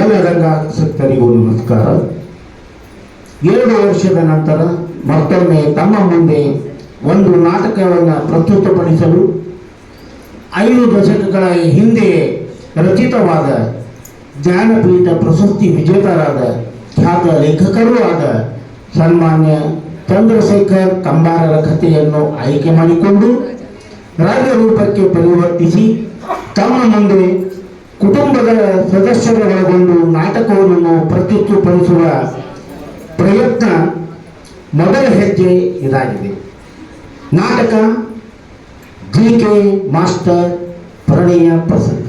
ಎಲ್ಲ ರಂಗಾಸಕ್ತರಿಗೂ ನಮಸ್ಕಾರ. 2 ವರ್ಷದ ನಂತರ ಮತ್ತೊಮ್ಮೆ ತಮ್ಮ ಮುಂದೆ ಒಂದು ನಾಟಕವನ್ನು ಪ್ರಸ್ತುತಪಡಿಸಲು 5 ದಶಕಗಳ ಹಿಂದೆ ರಚಿತವಾದ ಜ್ಞಾನಪೀಠ ಪ್ರಶಸ್ತಿ ವಿಜೇತರಾದ ಖ್ಯಾತ ಲೇಖಕರೂ ಆದ ಸನ್ಮಾನ್ಯ ಚಂದ್ರಶೇಖರ್ ಕಂಬಾರರ ಕಥೆಯನ್ನು ಆಯ್ಕೆ ಮಾಡಿಕೊಂಡು ರಾಜರೂಪಕ್ಕೆ ಪರಿವರ್ತಿಸಿ ತಮ್ಮ ಮುಂದೆ ಕುಟುಂಬದ ಸದಸ್ಯರೊಳಗೊಂಡು ನಾಟಕವನ್ನು ಪ್ರಸ್ತುತಪಡಿಸುವ ಪ್ರಯತ್ನ ಮೊದಲ ಹೆಜ್ಜೆ ಇದಾಗಿದೆ. ನಾಟಕ GK ಮಾಸ್ಟರ್ ಪ್ರಣಯ ಪ್ರಸಂಗ.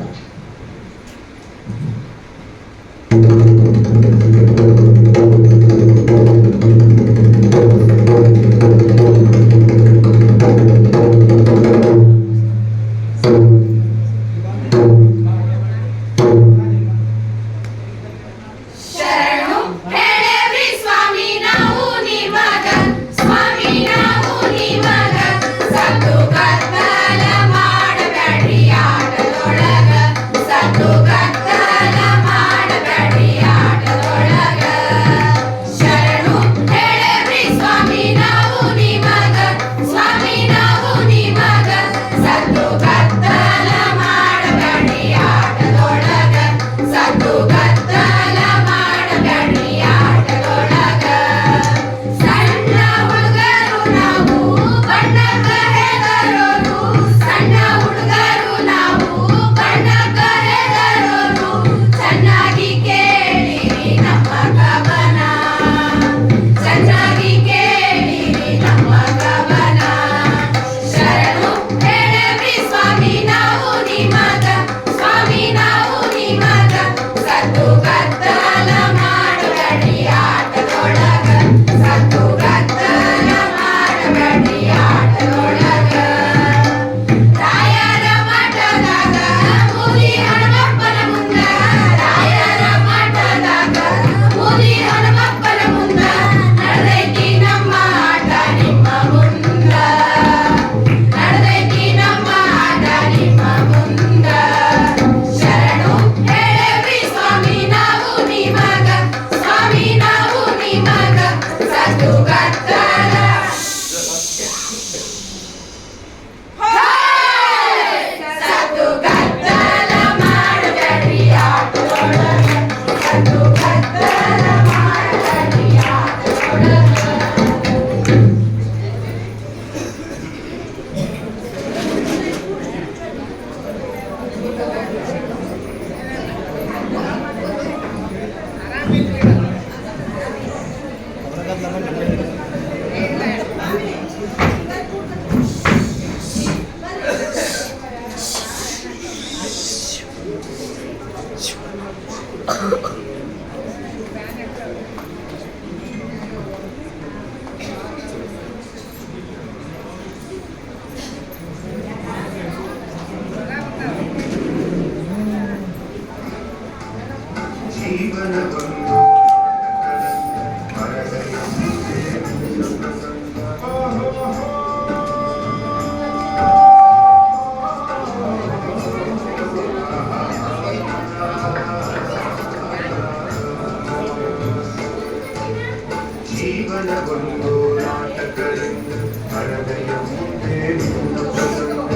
ನಾಟಕದಿಂದ ಹರದಯ ಮುಂದೆ ನಿನ್ನ ಪ್ರಸಂಗ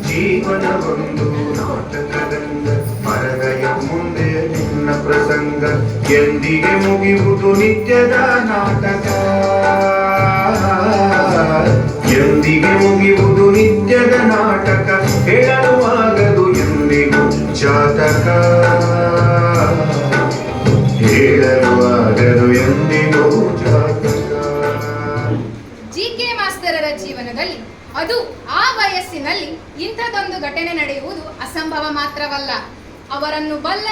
ಜೀವನವೊಂದು ನಾಟಕದಿಂದ ಹರದಯ ಮುಂದೆ ನಿನ್ನ ಪ್ರಸಂಗ ಎಂದಿಗೆ ಮುಗಿಯುವುದು ನಿತ್ಯದ ನಾಟಕ ಎಂದಿಗೆ ಮುಗಿಯುವುದು ನಿತ್ಯದ ನಾಟಕ ಹೇಳಲು ಆಗದು ಎಂದಿಗೂ ಜಾತಕ ಹೇಳಲು ಆಗದು ಎಂದಿಗೂ ಜಾತಕ. ಜಿಕೆ ಮಾಸ್ತರರ ಜೀವನದಲ್ಲಿ ಅದು ಆ ವಯಸ್ಸಿನಲ್ಲಿ ಇಂಥದ್ದೊಂದು ಘಟನೆ ನಡೆಯುವುದು ಅಸಂಭವ ಮಾತ್ರವಲ್ಲ. ಅವರನ್ನು ಬಲ್ಲ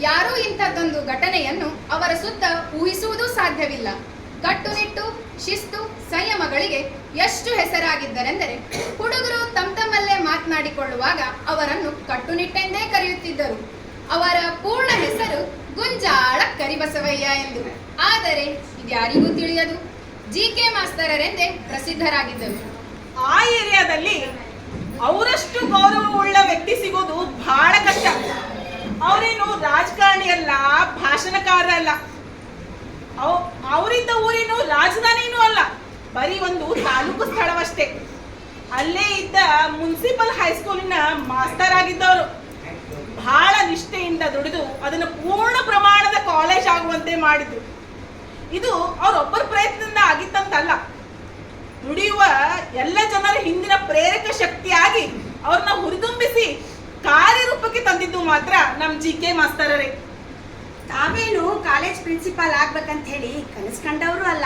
ಯಾರೂ ಇಂಥದ್ದೊಂದು ಘಟನೆಯನ್ನು ಅವರ ಸುತ್ತ ಊಹಿಸುವುದೂ ಸಾಧ್ಯವಿಲ್ಲ. ಕಟ್ಟುನಿಟ್ಟು, ಶಿಸ್ತು, ಸಂಯಮಗಳಿಗೆ ಎಷ್ಟು ಹೆಸರಾಗಿದ್ದರೆಂದರೆ ಹುಡುಗರು ತಮ್ಮಲ್ಲೇ ಮಾತನಾಡಿಕೊಳ್ಳುವಾಗ ಅವರನ್ನು ಕಟ್ಟುನಿಟ್ಟೆಂದೇ ಕರೆಯುತ್ತಿದ್ದರು. ಅವರ ಪೂರ್ಣ ಹೆಸರು ಗುಂಜಾಳ ಕರಿಬಸವಯ್ಯ ಎಂದು. ಆದರೆ ಇದ್ಯಾರಿಗೂ ತಿಳಿಯದು. ಜಿಕೆ ಮಾಸ್ತರರೆಂದೇ ಪ್ರಸಿದ್ಧರಾಗಿದ್ದರು. ಆ ಏರಿಯಾದಲ್ಲಿ ಅವರಷ್ಟು ಗೌರವವುಳ್ಳ ವ್ಯಕ್ತಿ ಸಿಗೋದು ಬಹಳ ಕಷ್ಟ. ಅವರೇನು ರಾಜಕಾರಣಿ ಅಲ್ಲ, ಭಾಷಣಕಾರ ಅಲ್ಲ, ಅವರಿದ್ದ ಊರಿನ ರಾಜಧಾನಿನೂ ಅಲ್ಲ, ಬರೀ ಒಂದು ತಾಲೂಕು ಸ್ಥಳವಷ್ಟೇ. ಅಲ್ಲೇ ಇದ್ದ ಮುನ್ಸಿಪಲ್ ಹೈಸ್ಕೂಲಿನ ಮಾಸ್ತರ್ ಆಗಿದ್ದವರು. ಬಹಳ ನಿಷ್ಠೆಯಿಂದ ದುಡಿದು ಅದನ್ನು ಪೂರ್ಣ ಪ್ರಮಾಣದ ಕಾಲೇಜ್ ಆಗುವಂತೆ ಮಾಡಿದ್ರು. ಇದು ಅವರೊಬ್ಬರ ಪ್ರಯತ್ನದಿಂದ ಆಗಿತ್ತಂತಲ್ಲ, ದುಡಿಯುವ ಎಲ್ಲ ಜನರ ಹಿಂದಿನ ಪ್ರೇರಕ ಶಕ್ತಿಯಾಗಿ ಅವ್ರನ್ನ ಹುರಿದುಂಬಿಸಿ ಕಾರ್ಯರೂಪಕ್ಕೆ ತಂದಿದ್ದು ಮಾತ್ರ ನಮ್ಮ ಜಿಕೆ ಮಾಸ್ತರರೇ. ತಾವೇನು ಕಾಲೇಜ್ ಪ್ರಿನ್ಸಿಪಾಲ್ ಆಗ್ಬೇಕಂತ ಹೇಳಿ ಕನಸು ಕಂಡವರು ಅಲ್ಲ.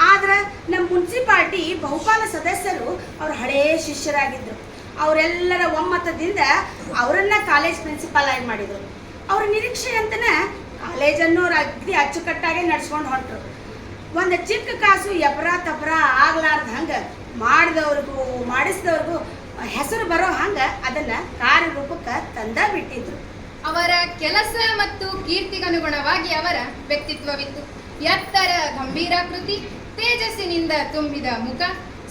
ಆದ್ರೆ ನಮ್ಮ ಮುನ್ಸಿಪಾಲ್ಟಿ ಬಹುಪಾಲ ಸದಸ್ಯರು ಅವ್ರ ಹಳೇ ಶಿಷ್ಯರಾಗಿದ್ರು. ಅವರೆಲ್ಲರ ಒಮ್ಮತದಿಂದ ಅವರನ್ನ ಕಾಲೇಜ್ ಪ್ರಿನ್ಸಿಪಾಲ್ ಆಗಿ ಮಾಡಿದ್ರು. ಅವ್ರ ನಿರೀಕ್ಷೆ ಅಂತನ ಕಾಲೇಜನ್ನು ಅಗ್ದಿ ಅಚ್ಚುಕಟ್ಟಾಗಿ ನಡ್ಸ್ಕೊಂಡು ಹೊಂಟ್ರು. ಒಂದು ಚಿಕ್ಕ ಕಾಸು ಎಬ್ರ ತಬ್ರ ಆಗ್ಲಾರ್ದ ಹಂಗೆ ಮಾಡಿದವ್ರಿಗೂ ಮಾಡಿಸಿದವ್ರಿಗೂ ಹೆಸರು ಬರೋ ಹಂಗೆ ಅದನ್ನ ಕಾರ್ಯರೂಪಕ್ಕೆ ತಂದ ಬಿಟ್ಟಿದ್ರು. ಅವರ ಕೆಲಸ ಮತ್ತು ಕೀರ್ತಿಗನುಗುಣವಾಗಿ ಅವರ ವ್ಯಕ್ತಿತ್ವವಿತ್ತು. ಎತ್ತರ ಗಂಭೀರಾಕೃತಿ, ತೇಜಸ್ಸಿನಿಂದ ತುಂಬಿದ ಮುಖ,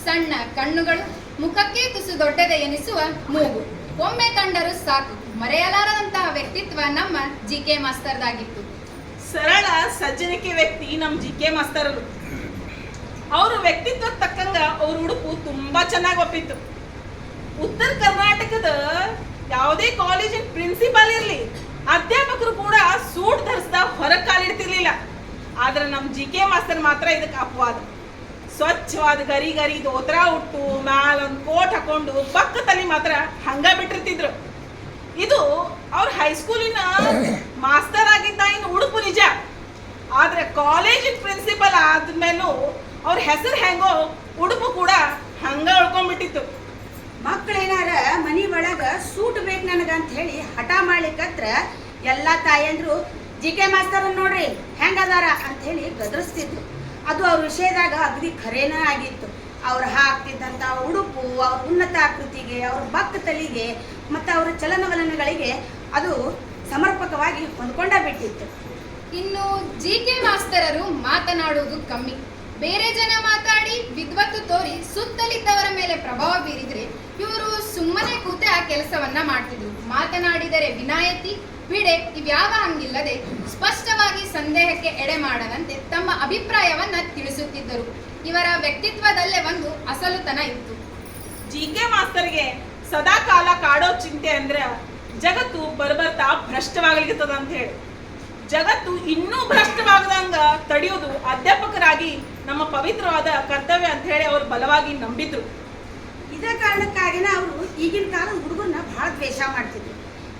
ಸಣ್ಣ ಕಣ್ಣುಗಳು, ಮುಖಕ್ಕೆ ತುಸು ದೊಡ್ಡದೆ ಎನಿಸುವ ಮೂಗು. ಒಮ್ಮೆ ಕಂಡರೂ ಸಾಕು ಮರೆಯಲಾರದಂತಹ ವ್ಯಕ್ತಿತ್ವ ನಮ್ಮ ಜಿಕೆ ಮಾಸ್ತರ್ದಾಗಿತ್ತು. ಸರಳ ಸಜ್ಜನಿಕೆ ವ್ಯಕ್ತಿ ನಮ್ಮ ಜಿಕೆ ಮಾಸ್ತರರು. ಅವ್ರ ವ್ಯಕ್ತಿತ್ವ ತಕ್ಕಂಗ ಅವ್ರ ಉಡುಪು ತುಂಬಾ ಚೆನ್ನಾಗಿ ಒಪ್ಪಿತ್ತು. ಉತ್ತರ ಕರ್ನಾಟಕದ ಯಾವುದೇ ಕಾಲೇಜಿನ ಪ್ರಿನ್ಸಿಪಾಲ್ ಇರಲಿ, ಅಧ್ಯಾಪಕರು ಕೂಡ ಸೂಟ್ ಧರಿಸ್ದ ಹೊರ ಕಾಲಿಡ್ತಿರ್ಲಿಲ್ಲ. ಆದ್ರೆ ನಮ್ಮ ಜಿಕೆ ಮಾಸ್ತರ್ ಮಾತ್ರ ಇದಕ್ಕೆ ಅಪವಾದ. ಸ್ವಚ್ಛವಾದ ಗರಿ ಗರಿ ದೋತ್ರ ಉಟ್ಟು ಮ್ಯಾಲ ಒಂದು ಕೋಟ್ ಹಾಕೊಂಡು ಪಕ್ಕ ತಲೆ ಮಾತ್ರ ಹಂಗ ಬಿಟ್ಟಿರ್ತಿದ್ರು. ಇದು ಅವ್ರ ಹೈಸ್ಕೂಲಿನ ಮಾಸ್ತರ್ ಆಗಿದ್ದ ಇನ್ನು ಉಡುಪು ನಿಜ. ಆದ್ರೆ ಕಾಲೇಜಿನ ಪ್ರಿನ್ಸಿಪಲ್ ಆದ್ಮೇಲೂ ಅವ್ರ ಹೆಸರು ಹೆಂಗೋ ಉಡುಪು ಕೂಡ ಹಂಗ ಉಳ್ಕೊಂಡ್ಬಿಟ್ಟಿತ್ತು. ಮಕ್ಕಳೇನಾರ ಮನಿ ಒಳಗ ಸೂಟ್ ಬೇಕು ನನಗಂತ ಹೇಳಿ ಹಠ ಮಾಡ್ಲಿಕ್ಕತ್ರ ಎಲ್ಲ ತಾಯಂದ್ರು ಜಿಕೆ ಮಾಸ್ತರ್ ನೋಡ್ರಿ ಹೆಂಗದಾರ ಅಂತ ಹೇಳಿ ಗದರಿಸ್ತಿದ್ರು. ಅದು ಅವ್ರ ವಿಷಯದಾಗ ಅಗದಿ ಖರೇನ ಆಗಿತ್ತು. ಅವ್ರು ಹಾಕ್ತಿದ್ದಂಥ ಉಡುಪು, ಅವ್ರ ಉನ್ನತ ಆಕೃತಿಗೆ, ಅವ್ರ ಬಕ್ಕ ತಲೆಗೆ ಮತ್ತು ಅವರ ಚಲನವಲನಗಳಿಗೆ ಅದು ಸಮರ್ಪಕವಾಗಿ ಹೊಂದ್ಕೊಂಡ ಬಿಟ್ಟಿತ್ತು. ಇನ್ನು ಜಿಕೆ ಮಾಸ್ತರರು ಮಾತನಾಡುವುದು ಕಮ್ಮಿ. ಬೇರೆ ಜನ ಮಾತಾಡಿ ವಿದ್ವತ್ತು ತೋರಿ ಸುತ್ತಲಿದ್ದವರ ಮೇಲೆ ಪ್ರಭಾವ ಬೀರಿದ್ರೆ ಇವರು ಸುಮ್ಮನೆ ಕೂತೆ ಆ ಕೆಲಸವನ್ನ ಮಾಡ್ತಿದ್ರು. ಮಾತನಾಡಿದರೆ ವಿನಾಯತಿ, ಬಿಡೆ ಇವ್ಯಾವ ಹಂಗಿಲ್ಲದೆ ಸ್ಪಷ್ಟವಾಗಿ ಸಂದೇಹಕ್ಕೆ ಎಡೆ ಮಾಡದಂತೆ ತಮ್ಮ ಅಭಿಪ್ರಾಯವನ್ನ ತಿಳಿಸುತ್ತಿದ್ದರು. ಇವರ ವ್ಯಕ್ತಿತ್ವದಲ್ಲೇ ಒಂದು ಅಸಲುತನ ಇತ್ತು. ಜಿಕೆ ಮಾಸ್ತರ್ಗೆ ಸದಾ ಕಾಲ ಕಾಡೋ ಚಿಂತೆ ಅಂದ್ರೆ ಜಗತ್ತು ಬರ್ಬರ್ತಾ ಭ್ರಷ್ಟವಾಗ್ಲಿಕ್ಕದ ಅಂತ ಹೇಳಿ. ಜಗತ್ತು ಇನ್ನೂ ಭ್ರಷ್ಟವಾಗದಂಗ ತಡೆಯೋದು ಅಧ್ಯಾಪಕರಾಗಿ ನಮ್ಮ ಪವಿತ್ರವಾದ ಕರ್ತವ್ಯ ಅಂತ ಹೇಳಿ ಅವರು ಬಲವಾಗಿ ನಂಬಿದ್ರು. ಇದೇ ಕಾರಣಕ್ಕಾಗಿನ ಅವರು ಈಗಿನ ಕಾಲದ ಹುಡುಗರನ್ನ ಬಹಳ ದ್ವೇಷ ಮಾಡ್ತಿದ್ರು.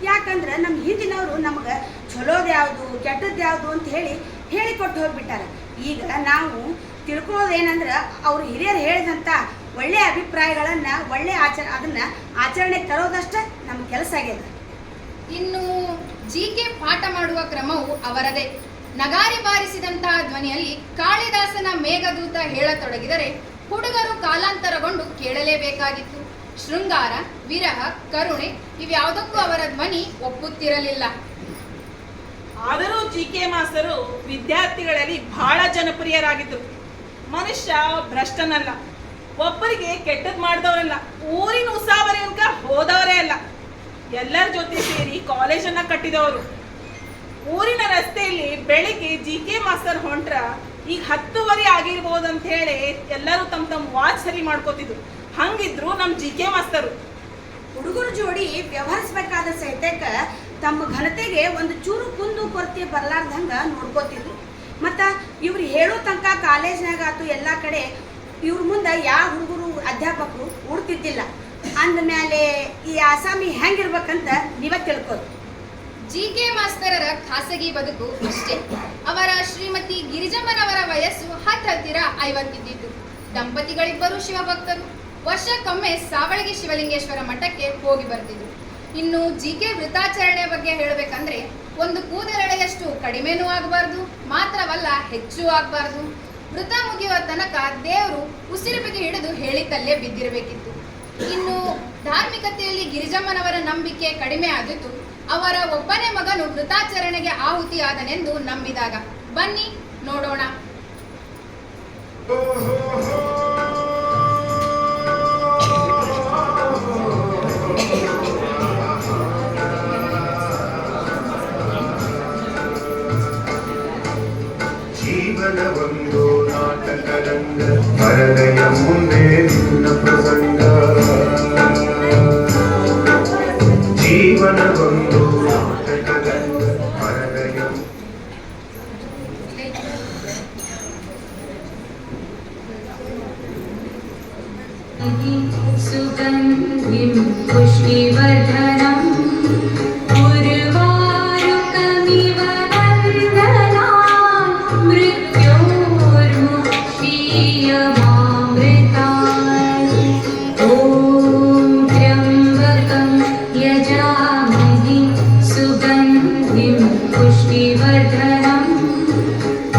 ಯಾಕಂದ್ರೆ ನಮ್ಮ ಹಿಂದಿನವರು ನಮ್ಗೆ ಚಲೋದು ಯಾವುದು ಕೆಟ್ಟದ್ದು ಯಾವುದು ಅಂತ ಹೇಳಿಕೊಟ್ಟು ಹೋಗ್ಬಿಟ್ಟಾರೆ. ಈಗ ನಾವು ತಿಳ್ಕೊಳ್ಳೋದೇನಂದ್ರೆ ಅವರು ಹಿರಿಯರು ಹೇಳಿದಂಥ ಒಳ್ಳೆಯ ಅಭಿಪ್ರಾಯಗಳನ್ನು ಒಳ್ಳೆಯ ಅದನ್ನು ಆಚರಣೆಗೆ ತರೋದಷ್ಟೇ ನಮ್ಮ ಕೆಲಸ ಆಗ್ಯದ. ಇನ್ನು ಜಿಕೆ ಪಾಠ ಮಾಡುವ ಕ್ರಮವು ಅವರದೇ. ನಗಾರಿ ಬಾರಿಸಿದಂತಹ ಧ್ವನಿಯಲ್ಲಿ ಕಾಳಿದಾಸನ ಮೇಘದೂತ ಹೇಳತೊಡಗಿದರೆ ಹುಡುಗರು ಕಾಲಾಂತರಗೊಂಡು ಕೇಳಲೇಬೇಕಾಗಿತ್ತು. ಶೃಂಗಾರ, ವಿರಹ, ಕರುಣೆ ಇವ್ಯಾವುದಕ್ಕೂ ಅವರ ಧ್ವನಿ ಒಪ್ಪುತ್ತಿರಲಿಲ್ಲ. ಆದರೂ ಜಿಕೆ ಮಾಸ್ತರು ವಿದ್ಯಾರ್ಥಿಗಳಲ್ಲಿ ಬಹಳ ಜನಪ್ರಿಯರಾಗಿದ್ದರು. ಮನುಷ್ಯ ಭ್ರಷ್ಟನಲ್ಲ, ಒಬ್ಬರಿಗೆ ಕೆಟ್ಟದ್ ಮಾಡಿದವರಲ್ಲ, ಊರಿನ ಉಸಾಬರಿ ಅನ್ಕ ಹೋದವರೇ ಅಲ್ಲ, ಎಲ್ಲರ ಜೊತೆ ಸೇರಿ ಕಾಲೇಜನ್ನ ಕಟ್ಟಿದವರು. ಊರಿನ ರಸ್ತೆಯಲ್ಲಿ ಬೆಳಿಗ್ಗೆ ಜಿಕೆ ಮಾಸ್ತರ್ ಹೊಂಟ್ರ ಈಗ 10:15 ಆಗಿರ್ಬೋದು ಅಂತ ಹೇಳಿ ಎಲ್ಲರೂ ತಮ್ಮ ವಾಚ್ ಸರಿ ಮಾಡ್ಕೋತಿದ್ರು. ಹಂಗಿದ್ರು ನಮ್ಮ ಜಿಕೆ ಮಾಸ್ತರು ಹುಡುಗರ ಜೋಡಿ ವ್ಯವಹರಿಸಬೇಕಾದ ಸಹಿತಕ್ಕ ತಮ್ಮ ಘನತೆಗೆ ಒಂದು ಚೂರು ಕುಂದು ಕೊರತೆ ಬರಲಾರ್ದಂಗ ನೋಡ್ಕೋತಿದ್ರು. ಮತ್ತು ಇವ್ರು ಹೇಳೋ ತನಕ ಕಾಲೇಜ್ನಾಗ ಆತು ಎಲ್ಲ ಕಡೆ ಇವ್ರ ಮುಂದೆ ಯಾವ ಹುಡುಗರು ಅಧ್ಯಾಪಕರು ಉಡ್ತಿದ್ದಿಲ್ಲ. ಅಂದಮೇಲೆ ಈ ಆಸಾಮಿ ಹೆಂಗಿರ್ಬೇಕಂತ ನೀವೇ ತಿಳ್ಕೋದು. ಜಿಕೆ ಮಾಸ್ತರರ ಖಾಸಗಿ ಬದುಕು ಅಷ್ಟೇ. ಅವರ ಶ್ರೀಮತಿ ಗಿರಿಜಮ್ಮನವರ ವಯಸ್ಸು ಹತ್ತಿರ 50 ಇದ್ದಿದ್ದು. ದಂಪತಿಗಳಿಬ್ಬರು ಶಿವಭಕ್ತರು. ವರ್ಷಕ್ಕೊಮ್ಮೆ ಸಾವಳಗಿ ಶಿವಲಿಂಗೇಶ್ವರ ಮಠಕ್ಕೆ ಹೋಗಿ ಬರ್ತಿದ್ರು. ಇನ್ನು ಜಿಕೆ ವೃತಾಚರಣೆ ಬಗ್ಗೆ ಹೇಳಬೇಕಂದ್ರೆ ಒಂದು ಕೂದಲೆಳೆಯಷ್ಟು ಕಡಿಮೆನೂ ಆಗಬಾರ್ದು, ಮಾತ್ರವಲ್ಲ ಹೆಚ್ಚು ಆಗಬಾರ್ದು. ವೃತ ಮುಗಿಯುವ ತನಕ ದೇವರು ಉಸಿರು ಬಿಗಿ ಹಿಡಿದು ಹೇಳಿದ್ದಲ್ಲೇ ಬಿದ್ದಿರಬೇಕಿತ್ತು. ಇನ್ನು ಧಾರ್ಮಿಕತೆಯಲ್ಲಿ ಗಿರಿಜಮ್ಮನವರ ನಂಬಿಕೆ ಕಡಿಮೆ ಆದಿತ್ತು ಅವರ ಒಬ್ಬನೇ ಮಗನು ವೃತಾಚರಣೆಗೆ ಆಹುತಿಯಾದನೆಂದು ನಂಬಿದಾಗ. ಬನ್ನಿ ನೋಡೋಣ. ಜೀವನ ಒಂದು ನಾಟಕ ರಂಗ, ಪರದೆಯ ಮುಂದೆ ನಿನ್ನ ಪ್ರಸಂಗ. ಜೀವನ ಒಂದು ನಾಟಕ ರಂಗ, ಪರದೆಯ सुगन्धिं पुष्टिवर्धनम् उर्वारुकमिव वन्दनान् मृत्योर्मुक्षीयमामृतात्। ॐ त्र्यम्बकं यजामहे सुगन्धिं पुष्टिवर्धनम्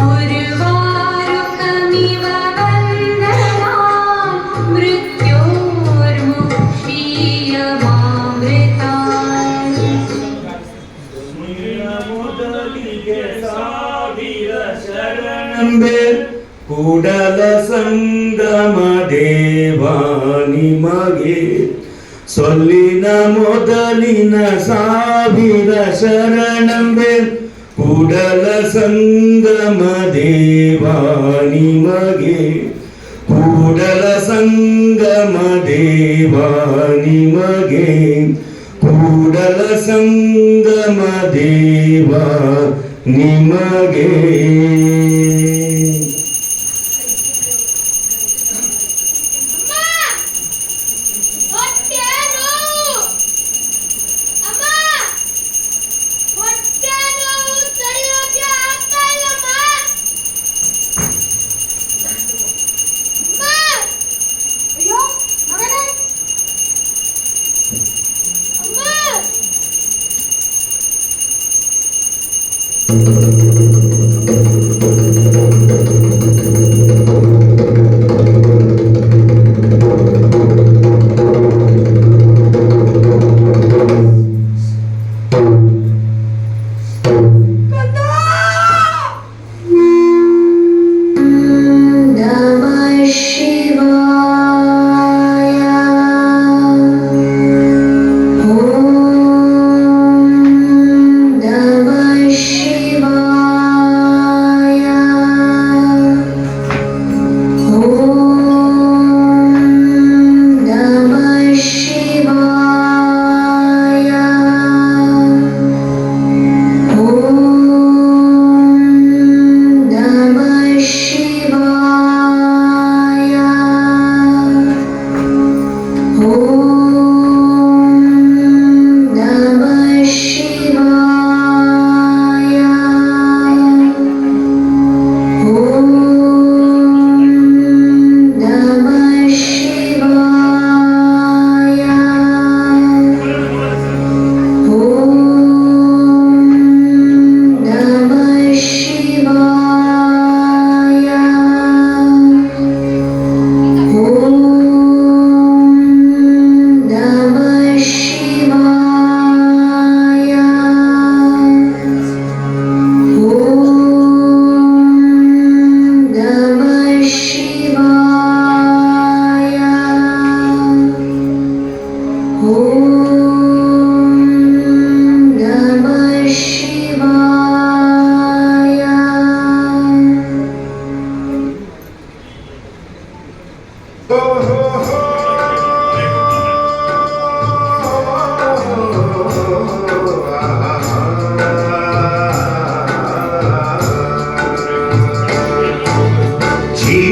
उर्वारुकमिव वन्दनान् मृत्योर्मुक्षीयमामृतात्। ಮೊದಲಿಗೆ 1000 ಶರಣಂಬೆ ಕೂಡಲ ಸಂಗಮ ದೇವ ನಿಮಗೆ. ಸೊಲ್ಲಿನ ಮೊದಲಿನ 1000 ಶರಣಂಬೆ ಕೂಡಲ ಸಂಗಮ ದೇವ ನಿಮಗೆ. ಕೂಡಲ ಸಂಗಮ ದೇವ ನಿಮಗೆ. ಕೂಡಲ ಸಂಗಮ ದೇವ ನಿಮಗೆ. ಅಯ್ಯೋ ಮಗನೇ, नमः शिवाय। ॐ नमः शिवाय।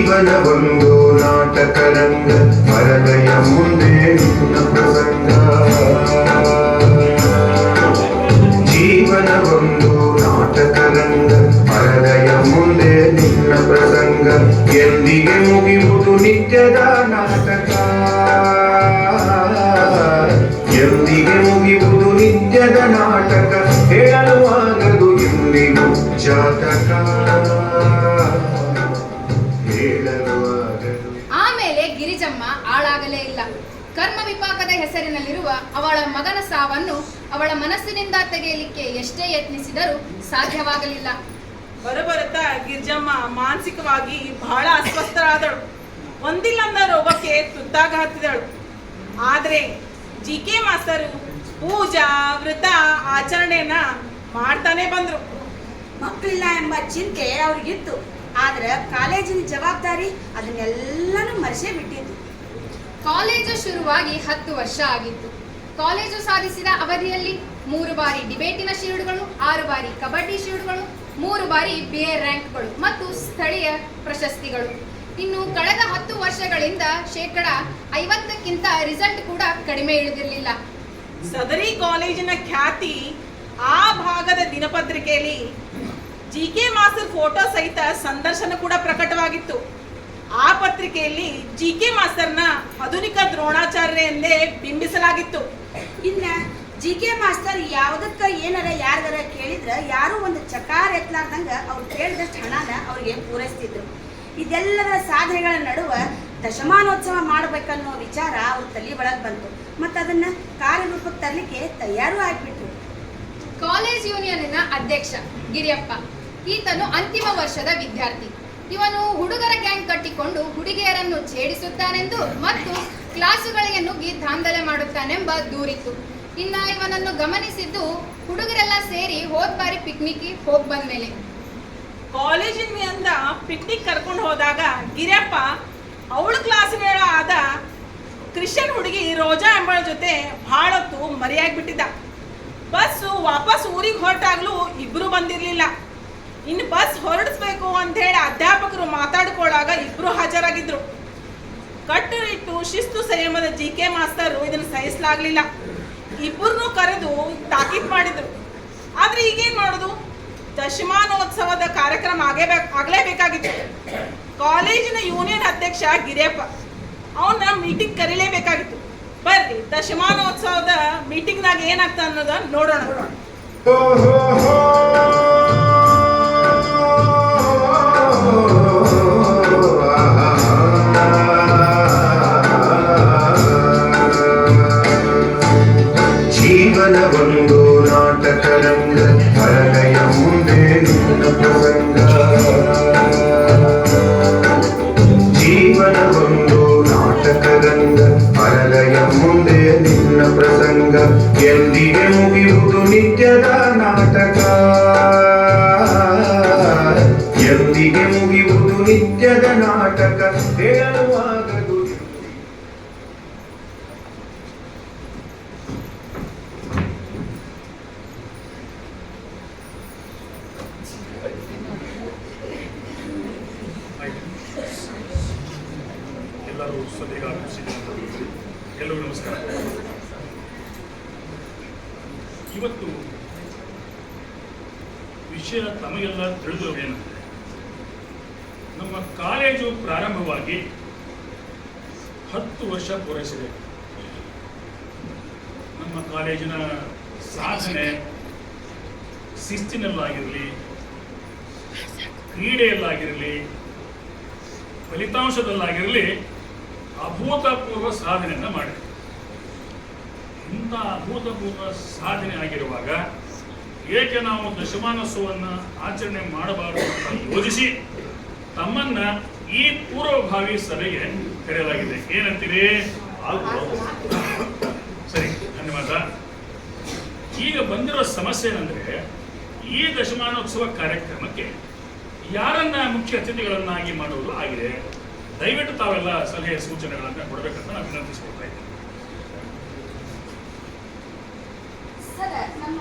ಜೀವನವೊಂದು ನಾಟಕ ರಂಗ ಪರದೆಯ ಮುಂದೆ ನಿನ್ನ ಪ್ರಸಂಗ ಜೀವನವೊಂದು ನಾಟಕ ರಂಗ ಪರದೆಯ ಮುಂದೆ ನಿನ್ನ ಪ್ರಸಂಗ ಎಂದಿಗೆ ಮುಗಿಯುವುದು ನಿತ್ಯದ ನಾಟಕ ಎಂದಿಗೆ ಮುಗಿಯುವುದು ನಿತ್ಯದ ನಾಟಕ ಹೇಳುವಾಗದು ಎಂದಿಗೂ ಜಾತಕ ಹೇಳಲಾಗದು. ಆಮೇಲೆ ಗಿರಿಜಮ್ಮ ಆಳಾಗಲೇ ಇಲ್ಲ. ಕರ್ಮ ವಿಪಾಕದ ಹೆಸರಿನಲ್ಲಿರುವ ಅವಳ ಮಗನ ಸಾವನ್ನು ಅವಳ ಮನಸ್ಸಿನಿಂದ ತೆಗೆಯಲಿಕ್ಕೆ ಎಷ್ಟೇ ಯತ್ನಿಸಿದರೂ ಸಾಧ್ಯವಾಗಲಿಲ್ಲ. ಬರಬರುತ್ತಾ ಗಿರ್ಜಮ್ಮ ಮಾನಸಿಕವಾಗಿ ಬಹಳ ಅಸ್ವಸ್ಥರಾದಳು. ಒಂದಿಲ್ಲಂದ ರೋಗಕ್ಕೆ ತುತ್ತಾಗ ಹತ್ತಿದಳು. ಆದರೆ ಜಿಕೆ ಮಾಸ್ತರು ಪೂಜಾ ವ್ರತ ಆಚರಣೆಯನ್ನ ಮಾಡ್ತಾನೆ ಬಂದ್ರು. ಮಕ್ಕಳಿಲ್ಲ ಎಂಬ ಚಿಂತೆ ಅವ್ರಿಗಿತ್ತು. ಆದ್ರೆ ಕಾಲೇಜಿನ ಜವಾಬ್ದಾರಿ ಅದನ್ನೆಲ್ಲನೂ ಮರೆಸೇ ಬಿಟ್ಟಿದ್ದು. ಕಾಲೇಜು ಶುರುವಾಗಿ 10 ವರ್ಷ ಆಗಿತ್ತು. ಕಾಲೇಜು ಸಾಧಿಸಿದ ಅವಧಿಯಲ್ಲಿ 3 ಬಾರಿ ಡಿಬೇಟಿನ ಶೀಲ್ಡ್ಗಳು, 6 ಬಾರಿ ಕಬಡ್ಡಿ ಶೀಲ್ಡ್ಗಳು, 3 ಬಾರಿ BA ರ್ಯಾಂಕ್ಗಳು ಮತ್ತು ಸ್ಥಳೀಯ ಪ್ರಶಸ್ತಿಗಳು. ಇನ್ನು ಕಳೆದ 10 ವರ್ಷಗಳಿಂದ 50%ಕ್ಕಿಂತ ರಿಸಲ್ಟ್ ಕೂಡ ಕಡಿಮೆ ಇಳಿದಿರಲಿಲ್ಲ. ಸದರಿ ಕಾಲೇಜಿನ ಖ್ಯಾತಿ ಆ ಭಾಗದ ದಿನಪತ್ರಿಕೆಯಲ್ಲಿ ಜಿಕೆ ಮಾಸ್ತರ್ ಫೋಟೋ ಸಹಿತ ಸಂದರ್ಶನ ಕೂಡ ಪ್ರಕಟವಾಗಿತ್ತು. ಆ ಪತ್ರಿಕೆಯಲ್ಲಿ ಜಿಕೆ ಮಾಸ್ತರ್ನ ಆಧುನಿಕ ದ್ರೋಣಾಚಾರ್ಯ ಎಂದೇ ಬಿಂಬಿಸಲಾಗಿತ್ತು. ಇನ್ನ ಜಿಕೆ ಮಾಸ್ತರ್ ಯಾವ್ದಕ್ಕ ಏನಾರ ಯಾರಿಗಾರ ಕೇಳಿದ್ರ ಯಾರು ಒಂದು ಚಕಾರ ಎತ್ತಲಾರ್ದಂಗ ಅವ್ರು ಕೇಳಿದಷ್ಟು ಹಣನ ಅವ್ರಿಗೆ ಪೂರೈಸ್ತಿದ್ರು. ಇದೆಲ್ಲದರ ಸಾಧನೆಗಳ ನಡುವ ದಶಮಾನೋತ್ಸವ ಮಾಡ್ಬೇಕನ್ನೋ ವಿಚಾರ ಅವ್ರ ತಲೆ ಒಳಗೆ ಬಂತು. ಮತ್ತು ಅದನ್ನ ಕಾರ್ಯರೂಪಕ್ಕೆ ತರಲಿಕ್ಕೆ ತಯಾರು ಆಗ್ಬಿಟ್ರು. ಕಾಲೇಜ್ ಯೂನಿಯನ್ನಿನ ಅಧ್ಯಕ್ಷ ಗಿರಿಯಪ್ಪ ಈತನು ಅಂತಿಮ ವರ್ಷದ ವಿದ್ಯಾರ್ಥಿ. ಇವನು ಹುಡುಗರ ಗ್ಯಾಂಗ್ ಕಟ್ಟಿಕೊಂಡು ಹುಡುಗಿಯರನ್ನು ಛೇಡಿಸುತ್ತಾನೆಂದು ಮತ್ತು ಕ್ಲಾಸುಗಳಿಗೆ ನುಗ್ಗಿ ದಾಂಧಲೆ ಮಾಡುತ್ತಾನೆಂಬ ದೂರಿತ್ತು. ಇನ್ನ ಇವನನ್ನು ಗಮನಿಸಿದ್ದು ಹುಡುಗರೆಲ್ಲ ಸೇರಿ ಹೋದ್ ಬಾರಿ ಪಿಕ್ನಿಕ್ ಹೋಗಿ ಬಂದ ಮೇಲೆ ಕಾಲೇಜಿನಿಂದ ಪಿಕ್ನಿಕ್ ಕರ್ಕೊಂಡು ಹೋದಾಗ ಗಿರಿಯಪ್ಪ ಅವಳ ಕ್ಲಾಸಿನ ಆದ ಕ್ರಿಶ್ಚಿಯನ್ ಹುಡುಗಿ ರೋಜಾ ಎಂಬಳ ಜೊತೆ ಬಹಳ ಹೊತ್ತು ಮರೆಯಾಗ್ಬಿಟ್ಟಿದ್ದ. ಬಸ್ಸು ವಾಪಸ್ ಊರಿಗೆ ಹೊರಟಾಗ್ಲೂ ಇಬ್ರು ಬಂದಿರಲಿಲ್ಲ. ಇನ್ನು ಬಸ್ ಹೊರಡಿಸ್ಬೇಕು ಅಂತ ಹೇಳಿ ಅಧ್ಯಾಪಕರು ಮಾತಾಡ್ಕೊಳ್ಳಾಗ ಇಬ್ರು ಹಾಜರಾಗಿದ್ರು. ಕಟ್ಟುನಿಟ್ಟು ಶಿಸ್ತು ಸಂಯಮದ ಜಿಕೆ ಮಾಸ್ತರು ಇದನ್ನು ಸಹಿಸಲಾಗ್ಲಿಲ್ಲ. ಇಬ್ಬರನ್ನು ಕರೆದು ತಾಕೀತ್ ಮಾಡಿದ್ರು. ಆದ್ರೆ ಈಗೇನ್ ಮಾಡೋದು? ದಶಮಾನೋತ್ಸವದ ಕಾರ್ಯಕ್ರಮ ಆಗ್ಲೇಬೇಕಾಗಿತ್ತು. ಕಾಲೇಜಿನ ಯೂನಿಯನ್ ಅಧ್ಯಕ್ಷ ಗಿರಿಯಪ್ಪ ಅವನ್ನ ಮೀಟಿಂಗ್ ಕರೀಲೇಬೇಕಾಗಿತ್ತು. ಬರ್ರಿ ದಶಮಾನೋತ್ಸವದ ಮೀಟಿಂಗ್ನಾಗ ಏನಾಗ್ತ ಅನ್ನೋದನ್ನ ನೋಡೋಣ. ಜೀವನವೊಂದು ನಾಟಕ ರಂಗ ಪರದೆಯ ಮುಂದೆ ನಿನ್ನ ಪ್ರಸಂಗ ಜೀವನವೊಂದು ನಾಟಕ ರಂಗ ಪರದೆಯ ಮುಂದೆ ನಿನ್ನ ಪ್ರಸಂಗ ಎಂದಿಗೆ ಮುಗಿಯುವುದು ನಿತ್ಯದ ನಾಟಕ ಎಂದಿಗೆ ಮುಗಿಯುವುದು ನಿತ್ಯದ ನಾಟಕ ಹೇಳುವಾಗದು. ಎಲ್ಲರೂ ಸದ್ಯಗ ಎಲ್ಲರೂ ನಮಸ್ಕಾರ. ಇವತ್ತು ವಿಷಯ ತಮಗೆಲ್ಲ ತಿಳಿದಿರುವೇನಂದ್ರೆ, ನಮ್ಮ ಕಾಲೇಜು ಪ್ರಾರಂಭವಾಗಿ 10 ವರ್ಷ ಪೂರೈಸಿದೆ. ನಮ್ಮ ಕಾಲೇಜಿನ ಸಾಧನೆ ಶಿಸ್ತಿನಲ್ಲಾಗಿರಲಿ, ಕ್ರೀಡೆಯಲ್ಲಾಗಿರಲಿ, ಫಲಿತಾಂಶದಲ್ಲಾಗಿರಲಿ ಅಭೂತಪೂರ್ವ ಸಾಧನೆಯನ್ನು ಮಾಡಿದೆ. ಇಂಥ ಅಭೂತಪೂರ್ವ ಸಾಧನೆ ಆಗಿರುವಾಗ ಏಕೆ ನಾವು ದಶಮಾನೋತ್ಸವವನ್ನು ಆಚರಣೆ ಮಾಡಬಾರದು ಅಂತ ಯೋಜಿಸಿ ತಮ್ಮನ್ನ ಈ ಪೂರ್ವಭಾವಿ ಸಭೆಗೆ ಕರೆಯಲಾಗಿದೆ. ಏನಂತೀರಿ? ಸರಿ, ಧನ್ಯವಾದ. ಈಗ ಬಂದಿರೋ ಸಮಸ್ಯೆ ಏನಂದ್ರೆ, ಈ ದಶಮಾನೋತ್ಸವ ಕಾರ್ಯಕ್ರಮಕ್ಕೆ ಯಾರನ್ನ ಮುಖ್ಯ ಅತಿಥಿಗಳನ್ನಾಗಿ ಮಾಡುವುದು ಆಗಿದೆ. ದಯವಿಟ್ಟು ತಾವೆಲ್ಲ ಸಲಹೆ ಸೂಚನೆಗಳನ್ನ ಕೊಡಬೇಕಂತ ನಾನು ವಿನಂತಿಸಿಕೊಳ್ತಾ ಇದ್ದೀನಿ. ಸರ್, ನಮ್ಮ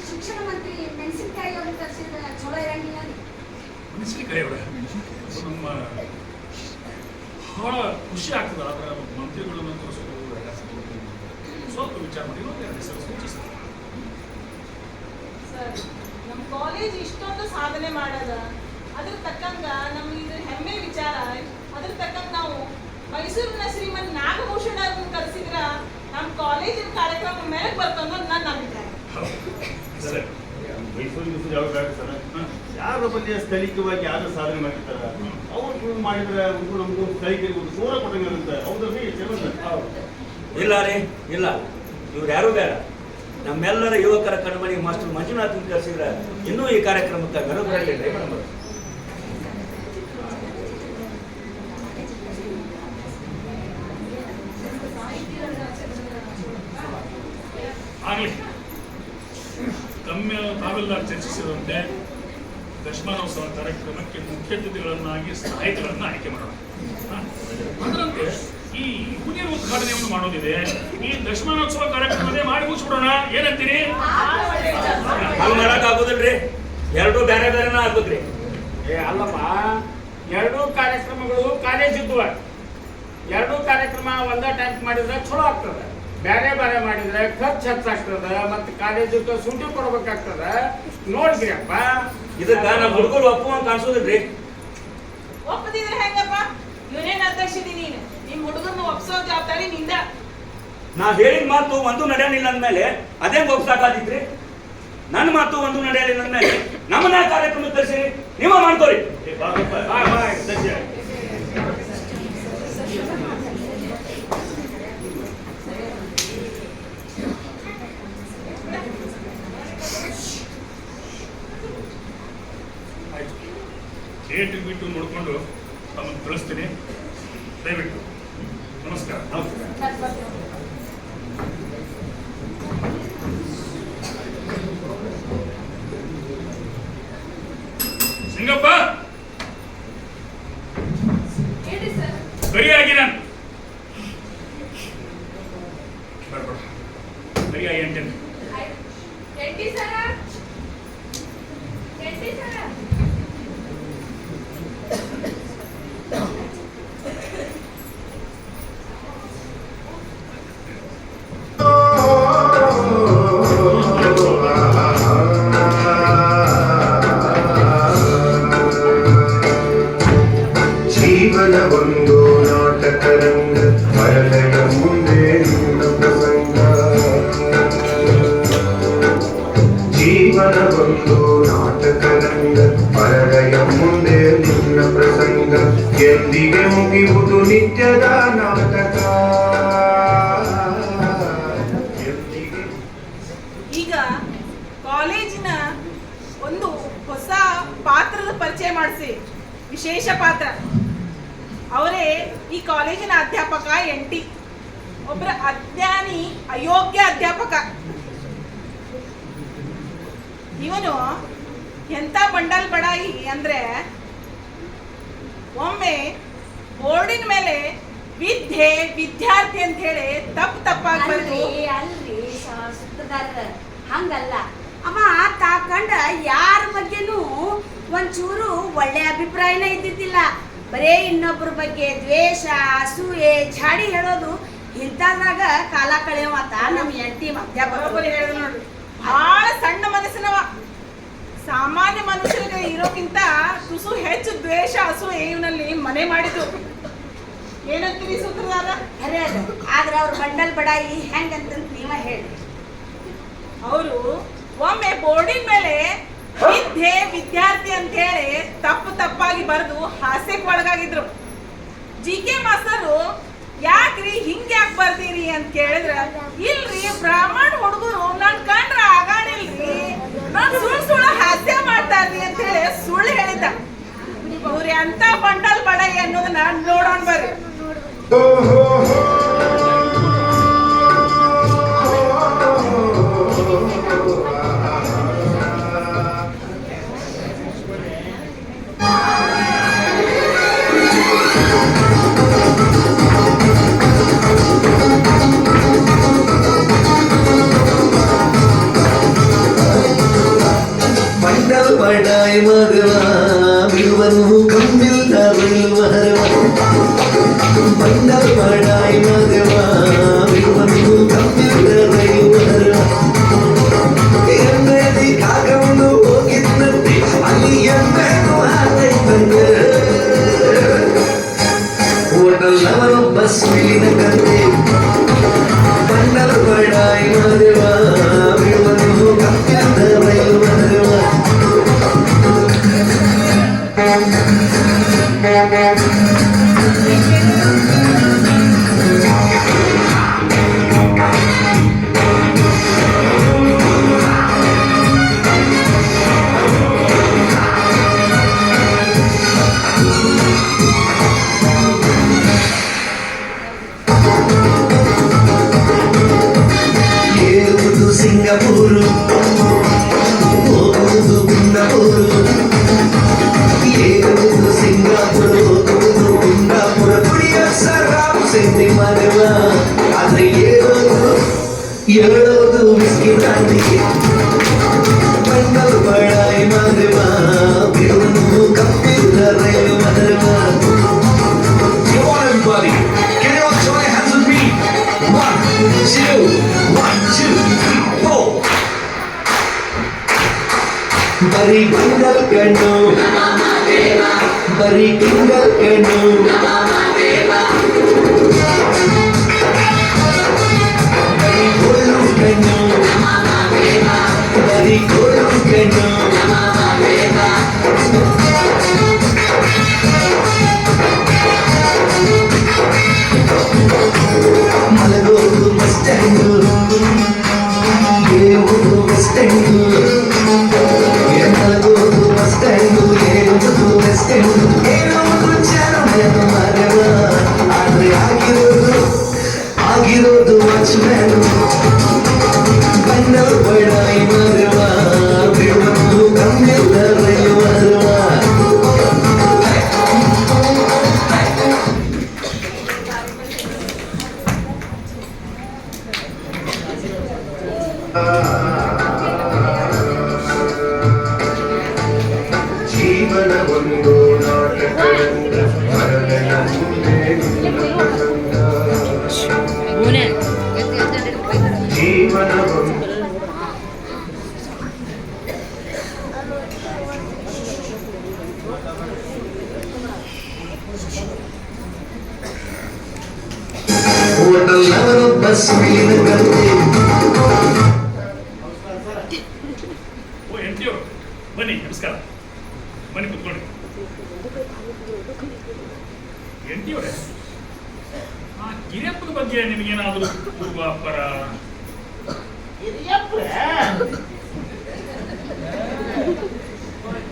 ಶಿಕ್ಷಣ ಮಂತ್ರಿ ಮೆಣಸಿನಕಾಯಿ ಅವರು ತರಿಸಿದ್ರೆ ಚಲೋ ಇರಂಗಿಲ್ಲ. ಮೆಣಸಿನಕಾಯಿ ಅವರ ನಮ್ಮ ಬಹಳ ಖುಷಿ ಆಗ್ತದೆ. ಆದರೆ ಮಂತ್ರಿಗಳನ್ನು ಸ್ವಲ್ಪ ವಿಚಾರ ಮಾಡಿ ಹೆಸರು ಸೂಚಿಸ್ತಾರೆ. ಸರ್, ನಮ್ಮ ಕಾಲೇಜ್ ಇಷ್ಟೊಂದು ಸಾಧನೆ ಮಾಡದ, ಅದ್ರ ತಕ್ಕಂಗ ನಮ್ಗೆ ಇದು ಹೆಮ್ಮೆ ವಿಚಾರ. ಅದ್ರ ತಕ್ಕಂಗ ನಾವು ಮೈಸೂರಿನ ಶ್ರೀಮಂತ ನಾಗಭೂಷಣ ಅವ್ರನ್ನ ಕರೆಸಿದ್ರ ನಮ್ಮ ಕಾಲೇಜಿನ ಕಾರ್ಯಕ್ರಮ ಮೇಲೆ ಬರ್ತಂದು ನನ್ನ ಅಭಿಪ್ರಾಯ. ಮೈಸೂರಿಗೆ ಯಾವ ಬೇಡ ಸರ್, ಯಾರ ಬಗ್ಗೆ ಸ್ಥಳೀಯವಾಗಿ ಯಾರು ಸಾಧನೆ ಮಾಡಿರ್ತಾರ ಅವ್ರು ಮಾಡಿದ್ರೆ ನಮ್ದು ಸ್ಥಳೀಯರಿಗೆ ಒಂದು ಸೂರ ಕೊಟ್ಟಂಗಿರುತ್ತೆ. ಹೌದ್ರಿ? ಇಲ್ಲ ರೀ, ಇಲ್ಲ, ಇವ್ರು ಯಾರು ಬೇಡ. ನಮ್ಮೆಲ್ಲರ ಯುವಕರ ಕಣ್ಮಣಿ ಮಾಸ್ಟರ್ ಮಂಜುನಾಥ್ ಕರೆಸಿದ್ರೆ ಇನ್ನೂ ಈ ಕಾರ್ಯಕ್ರಮಕ್ಕೆ ಮೆರುಗು ಬರಲಿಲ್ಲ. ಆಗಲಿ, ತಾವೆಲ್ಲ ಚರ್ಚಿಸಿದಂತೆ ದಶಮಾನೋತ್ಸವ ಕಾರ್ಯಕ್ರಮಕ್ಕೆ ಮುಖ್ಯ ಅತಿಥಿಗಳನ್ನಾಗಿ ಸಾಹಿತಿಗಳನ್ನ ಆಯ್ಕೆ ಮಾಡೋಣ. ಅದರಂತೆ ಈ ಹುದಿಯ ಉದ್ಘಾಟನೆಯನ್ನು ಮಾಡೋದಿದೆ. ಈ ದಶಮಾನೋತ್ಸವ ಕಾರ್ಯಕ್ರಮದೇ ಮಾಡಿ ಮುಗಿಸ್ಬಿಡೋಣ, ಏನಂತೀರಿ? ಹಂಗೆ ಮಾಡಕ್ ಆಗೋದಿಲ್ರಿ, ಎರಡೂ ಬೇರೆ ಬೇರೆನ ಆಗೋದ್ರಿ. ಅಲ್ಲಪ್ಪ, ಎರಡೂ ಕಾರ್ಯಕ್ರಮಗಳು ಕಾಲೇಜ್ ಇದ್ವ. ಎರಡೂ ಕಾರ್ಯಕ್ರಮ ಒಂದೇ ಟೈಪ್ ಮಾಡಿದ್ರೆ ಚಲೋ ಆಗ್ತದೆ. ಬೇರೆ ಬೇರೆ ಮಾಡಿದ್ರೆ ಖರ್ಚು ಹೆಚ್ಚಾಗ್ತದ, ಮತ್ತೆ ಕಾಲೇಜಕ್ಕೆ ಸೂಟಿ ಕೊಡ್ಬೇಕಾಗ್ತದ. ನೋಡ್ರಿಯಪ್ಪ, ಇದಕ್ಕ ನಮ್ಮ ಹುಡುಗರು ಒಪ್ಪುವಂಗ ಕಾಣಿಸೋದಿಲ್ರಿ. ಒಪ್ಪದಿದ್ರೆ ಹೆಂಗಪ್ಪ? ಯೂನಿಯನ್ ಅಧ್ಯಕ್ಷದಿ ನೀನು, ನಿಮ್ ಹುಡುಗರನ್ನ ಒಪ್ಸೋ ಜವಾಬ್ದಾರಿ ನಿಂದ. ನಾ ಹೇಳಿದ ಮಾತು ಒಂದು ನಡೆಯಲಿಲ್ಲ ಅಂದ್ಮೇಲೆ ಅದೇ ಒಪ್ಸಾಕಾದಿತ್ರಿ. ನನ್ನ ಮಾತು ಒಂದು ನಡೆಯಲಿಲ್ಲ ಅಂದ್ಮೇಲೆ ನಮ್ಮನ್ನ ಕಾರ್ಯಕ್ರಮ ತರಿಸಿರಿ, ನೀವ ಮಾಡ್ಕೋರಿ. ಡೇಟ್ ಬಿಟ್ಟು ನೋಡಿಕೊಂಡು ತಮ್ಮನ್ನು ಕಳಿಸ್ತೀನಿ. ದಯವಿಟ್ಟು ನಮಸ್ಕಾರ. ಸಿಂಗಪ್ಪ, ಸರಿಯಾಗಿ ನಾನು ಸರಿಯಾಗಿ ಎಂಟು ಜೀವನ ಒಂದು ನಾಟಕ ರಂಗ, ಮರಳೆಯ ಮುಂದೆ ನಿನ್ನ ಪ್ರಸಂಗ. ಜೀವನ ಒಂದು ನಾಟಕ ರಂಗ, ಮರಳೆಯ ಮುಂದೆ ನಿನ್ನ ಪ್ರಸಂಗ. ಎಂದಿಗೆ ಮುಗಿಯುವುದು ನಿತ್ಯದ ನಾಟಕ. ಈಗ ಕಾಲೇಜಿನ ಒಂದು ಹೊಸ ಪಾತ್ರದ ಪರಿಚಯ ಮಾಡಿಸಿ, ವಿಶೇಷ ಪಾತ್ರ. ಅವರೇ ಈ ಕಾಲೇಜಿನ ಅಧ್ಯಾಪಕ NT, ಒಬ್ಬರ ಅಜ್ಞಾನಿ ಅಯೋಗ್ಯ ಅಧ್ಯಾಪಕ. ಇವನು ಎಂತ ಬಂಡಲ್ ಬಡಾಯಿ ಅಂದ್ರೆ, ಒಮ್ಮೆ ಬೋರ್ಡಿನ ಮೇಲೆ ವಿದ್ಯೆ ವಿದ್ಯಾರ್ಥಿ ಅಂತ ಹೇಳಿ ತಪ್ಪಾಗಿ ಬರೆದು. ಅಲ್ರಿ ಸುತ್ತದಾರ ಹಂಗಲ್ಲ, ಅವ ತಾಕಂಡ ಯಾರ ಬಗ್ಗೆನೂ ಒಂಚೂರು ಒಳ್ಳೆ ಅಭಿಪ್ರಾಯನ ಇದ್ದಿದ್ದಿಲ್ಲ. ಬರೇ ಇನ್ನೊಬ್ಬರ ಬಗ್ಗೆ ದ್ವೇಷ, ಅಸೂಯೆ, ಝಾಡಿ ಹೇಳೋದು, ಇಂಥದ್ರಾಗ ಕಾಲ ಕಳೆಯವಾತ ನಮ್ಮ NT ಅಧ್ಯಾಪಕರು ಹೇಳಿದ್ರು ನೋಡ್ರಿ. ಬಹಳ ಸಣ್ಣ ಮನಸ್ಸಿನವ. ಸಾಮಾನ್ಯ ಮನುಷ್ಯರಿಗೆ ಇರೋಕ್ಕಿಂತ ತುಸು ಹೆಚ್ಚು ದ್ವೇಷ, ಅಸೂಯೆ ಇವನಲ್ಲಿ ಮನೆ ಮಾಡಿದ್ದು. ಏನಂತೀರಿ ಸೂತ್ರಧಾರ? ಅರೆ ಅದು ಆದ್ರೆ ಅವ್ರ ಬಂಡಲ್ ಬಡಾಯಿ ಹೆಂಗಂತ ನೀವ ಹೇಳಿ. ಅವರು ಒಮ್ಮೆ ಬೋರ್ಡಿನ ಮೇಲೆ ವಿದ್ಯೆ ವಿದ್ಯಾರ್ಥಿ ಅಂತ ಹೇಳಿ ತಪ್ಪಾಗಿ ಬರೆದು ಹಾಸ್ಯಕ್ಕೆ ಒಳಗಾಗಿದ್ರು. GK ಮಾಸ್ತರು ಯಾಕ್ರಿ ಹಿಂಗ್ಯಾಕ್ ಬರ್ತೀರಿ ಅಂತ ಕೇಳಿದ್ರ, ಇಲ್ರಿ ಬ್ರಾಹ್ಮಣ ಹುಡುಗರು ನನ್ ಕಂಡ್ರ ಆಗಾಡಿಲ್ರಿ, ನಾನ್ ಸುಳ್ಳು ಹಾಸ್ಯ ಮಾಡ್ತಾರ್ರಿ ಅಂತ ಹೇಳಿ ಸುಳ್ಳು ಹೇಳಿದ್ದ. ಇವ್ರಿ ಅಂತ ಬಂಡಲ್ ಬಡಾಯಿ ಅನ್ನೋದನ್ನ ನೋಡೋಣ ಬರ್ರಿ. ಮಂಡಲ್ ಬಡಾಯಿ ಮಗನ ಬಿರುವನು ಕಂಬಿಲ್ ತರುವರವ ಬಸ್ವಿನ ಕತೆ ಬಣ್ಣದ ಬಡಾಯಿ ಮದುವ ಬಿಡುವುದು ಕಪ್ಪಿದ ರೈಲು ಮದುವ ಏರುವುದು ಸಿಂಗಪೂರು ಹೋಗುವುದು ಕುಂದಾಪುರ ಏರುವುದು ಸಿಂಗಾಪುರ ಹೋಗುವುದು ಕುಂದಾಪುರ ಕುಡಿಯ ಸರಾಬ್ ಸಿಂಧಿ ಮದುವ ಆದ್ರೆ ಏಳೋದು ವಿಸ್ಕಿ ತಾಂಡಿಗೆ ಬಣ್ಣದ ಬಡಾಯಿ ಮದುವ ಬಿಡುವುದು ಕಪ್ಪಿದ ರೈಲು ಮದುವ. Come on everybody, can you all join hands with me? 1, 2, 3, 4. ಬರೀ ಬಂಗಲ್ ಕಣ್ಣು ಬರೀ ಕಿಂಗಲ್ ಕಣ್ಣು ಬರೀ ಗೋಳು ಕಣ್ಣು ಬರೀ ಗೋಳು ಕಣ್ಣು ಮಲಗೋದು ಬಸ್ ಸ್ಟ್ಯಾಂಡು ಏರುವುದು ಬಸ್ ಸ್ಟ್ಯಾಂಡು ಮಲಗೋದು ಬಸ್ ಸ್ಟ್ಯಾಂಡು ಏರುವುದು ಬಸ್ ಸ್ಟ್ಯಾಂಡು ಏರುವುದು ಜನಮೇನು ಮರವ ಆದ್ರೆ ಆಗಿರೋದು ವಾಚ್ಮ್ಯಾನು ಬಣ್ಣದ ಬಡಾಯಿ ಮರವ ಬಿಡುವುದು ಕಮ್ಮಿದ ರೈಲು ಮರವ. ಜೀವನ ಒಂದು ನಾಟಕದಂಗ ಮರಗಳ ಮುಂದೆ ನಿನ್ನ ಪ್ರಸಂಗ ಜೀವನ ಒಂದು ಹೋಟೆಲ್ನವರು ಬಸ್ವಿನ ಕತೆ ಓ ಎಂಟಿಯವರು ಬನ್ನಿ, ನಮಸ್ಕಾರ, ಬನ್ನಿ ಕುತ್ಕೊಳ್ಳಿ. ಎಂಟಿಯವರೇ, ಆ ಗಿರಿಯಪ್ಪನ ಬಗ್ಗೆ ನಿಮಗೇನಾದರೂ ಪೂರ್ವಾಪರ?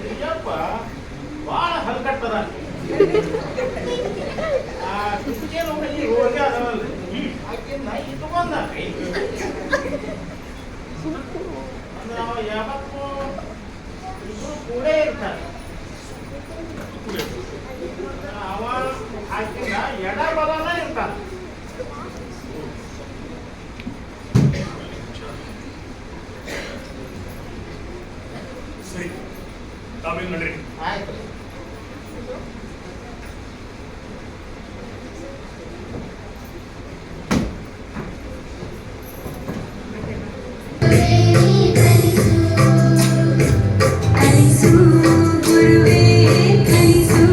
ಹಿರಿಯಪ್ಪ ಭಾಳ ಹಲ್ಕಟ್ಟದ ಕ್ರಿಶ್ಚಿಯನ್ ಹುಡುಗಿ ಹೋಗಿ ಅದವಲ್ರಿ ಆಕಿನ್ನ ಇಟ್ಕೊಂಡ್ರಿ ಅಂದ್ರೆ ಅವ ಯಾವತ್ತೂ ಇಬ್ರು ಕೂಡೇ ಇರ್ತಾರೆ. ಅವ ಆಕಿನ್ನ ಎಡ ಬಲನ ಇರ್ತಾನೆ. ಸರಿ, ತಾವೇನು ನಡ್ರಿ. ಆಯ್ತು. ಕಲಿಸು ಗುರುವೇ ಕಲಿಸು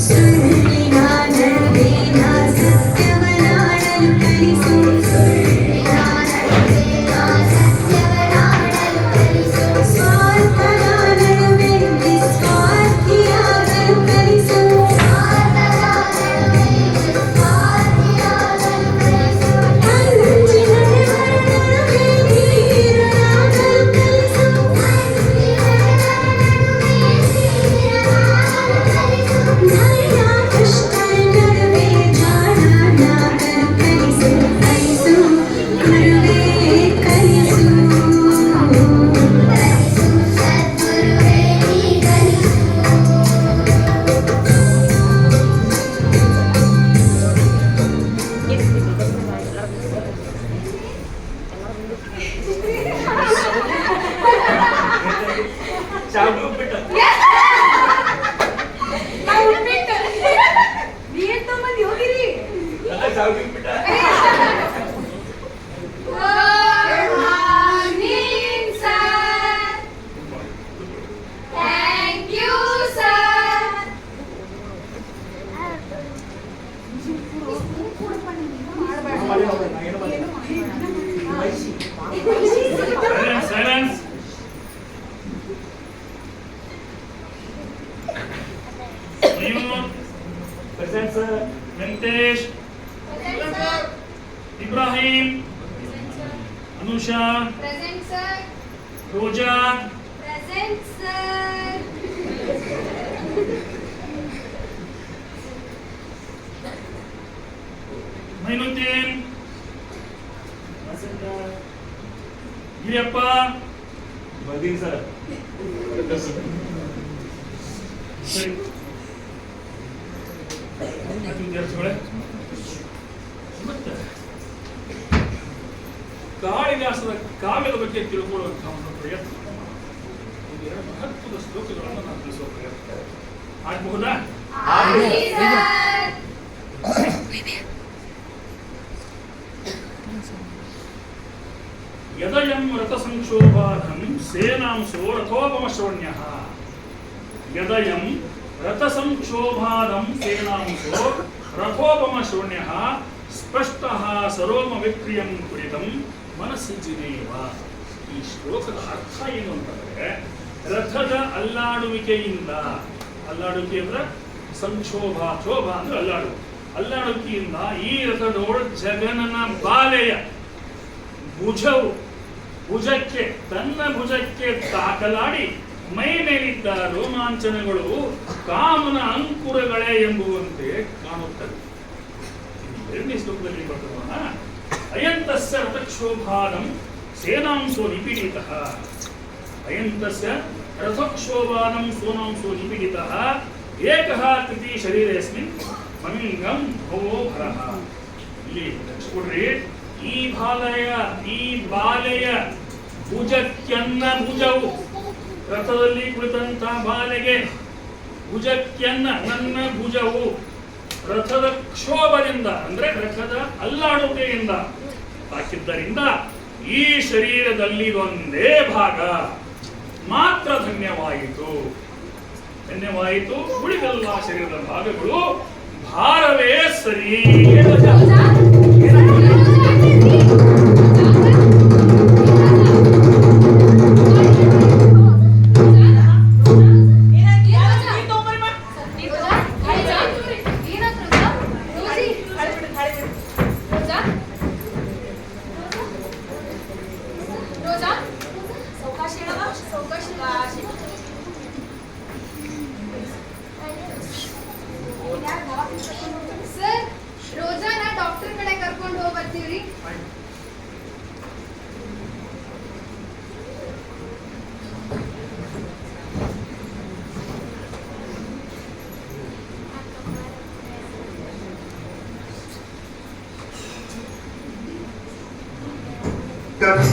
ಸುಳ್ಳಿನ ನಡುವಿನ ಸತ್ಯವನಾಡಲು ಕಲಿಸು ಸ್ವಾರ್ಥದ ನಡುವೆ ನಿಸ್ವಾರ್ಥಿಯಾಗಲು ಕಲಿಸು ಚಾವು ಬಿಟ್ಟ ಎಲ್ಲ ಚಾವು ಬಿಟ್ಟ. Thank ರೋಜಾ ಪ್ರೆಸೆಂಟ್ ಸರ್. ಮೈನುದ್ದೀನ್ ಗಿರಿಯಪ್ಪ ಬರ್ತೀನಿ ಸರ್. ಸರಿ ವಿದ್ಯಾರ್ಥಿಗಳೇ, ಮತ್ತೆ ಕಾಳಿದಾಸದ ಕಾವ್ಯದ ಬಗ್ಗೆ ತಿಳ್ಕೊಳ್ಳುವಂತಹ ಒಂದು ಪ್ರಯತ್ನ ಇದೆರಡು ಮಹತ್ವದ ಶ್ಲೋಕಗಳನ್ನು ನಾನು ತಿಳಿಸುವ ಪ್ರಯತ್ನ ಆಗಬಹುದಾ? ಆಗಲಿ ಸರ್. ಯದಯಂ ರಥಸಂಕ್ಷೋಭಾಧಂ ಸೇನಾಂಸೋ ರಥೋಪಮಶ್ರವಣ್ಯಃ. ಯದಯಂ ರಥಸಂಕ್ಷೋಭಾಧಂ ಸೇನಾಂಸೋ ರಥೋಪಮಶ್ರವಣ್ಯಃ ಸ್ಪಷ್ಟಃ ಸರೋಮ ವಿಕ್ರಿಯಂ ಕುರಿತಂ ಮನಸ್ಸಿ ಜಿನೇವ. ಈ ಶ್ಲೋಕದ ಅರ್ಥ ಏನು ಅಂತಂದ್ರೆ, ರಥದ ಅಲ್ಲಾಡುವಿಕೆಯಿಂದ, ಅಲ್ಲಾಡುವಿಕೆ ಅಂದ್ರೆ ಸಂಕ್ಷೋಭ, ಕ್ಷೋಭ ಅಂದ್ರೆ ಅಲ್ಲಾಡುವಿಕೆಯಿಂದ ಈ ರಥದೋಡ ಜಗನನ ಬಾಲೆಯ ಭುಜಕ್ಕೆ ತನ್ನ ಭುಜಕ್ಕೆ ತಾಕಲಾಡಿ ಮೈ ಮೇಲಿದ್ದ ರೋಮಾಂಚನಗಳು ಕಾಮನ ಅಂಕುರಗಳೇ ಎಂಬುವಂತೆ ಕಾಣುತ್ತವೆ. ಎರಡನೇ ಶ್ಲೋಕದಲ್ಲಿ ಬರ್ತದಲ್ಲ, ಅಯಂತಸ್ಯ ರಥಕ್ಷೋಭಾನಂ ಸೇನಾಂಸೋ ನಿಪೀಡಿತಃ. ಅಯಂತಸ್ಯ ರಥಕ್ಷೋಭಾನಂ ಸೋನಾಂಸೋ ನಿಪೀಡಿತಃ ಏಕಃ ಕೃತಿ ಶರೀರೇಸ್ಮಿನ್ ಮಂಗಂ ಭವೋ ಭರಃ. ಇಲ್ಲಿ ಲಕ್ಷಕೊಡ್ರಿ, ಈ ಬಾಲೆಯ ಭುಜಕ್ಕೆನ್ನ ಭುಜವು, ರಥದಲ್ಲಿ ಕುಳಿತಂತ ಬಾಲೆಗೆ ಭುಜಕ್ಕೆನ್ನ ನನ್ನ ಭುಜವು ರಥದ ಕ್ಷೋಭದಿಂದ ಅಂದ್ರೆ ರಥದ ಅಲ್ಲಾಡುವಿಕೆಯಿಂದ ತಾಕಿದ್ದರಿಂದ ಈ ಶರೀರದಲ್ಲಿ ಒಂದೇ ಭಾಗ ಮಾತ್ರ ಧನ್ಯವಾಯಿತು. ಉಳಿದೆಲ್ಲ ಶರೀರದ ಭಾಗಗಳು ಭಾರವೇ ಸರಿ. ಸರ್, ರೋಜಾನ ಡಾಕ್ಟರ್ ಕಡೆ ಕರ್ಕೊಂಡು ಹೋಗಿ ಬರ್ತೀವ್ರಿ.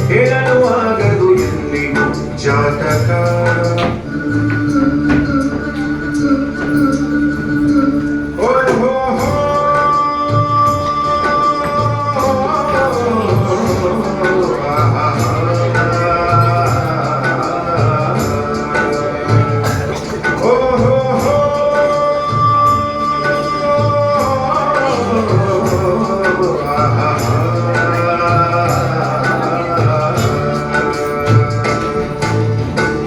ಹೇಳಲು ಆಗದು ಎಂದಿಗೂ ಜಾತಕ.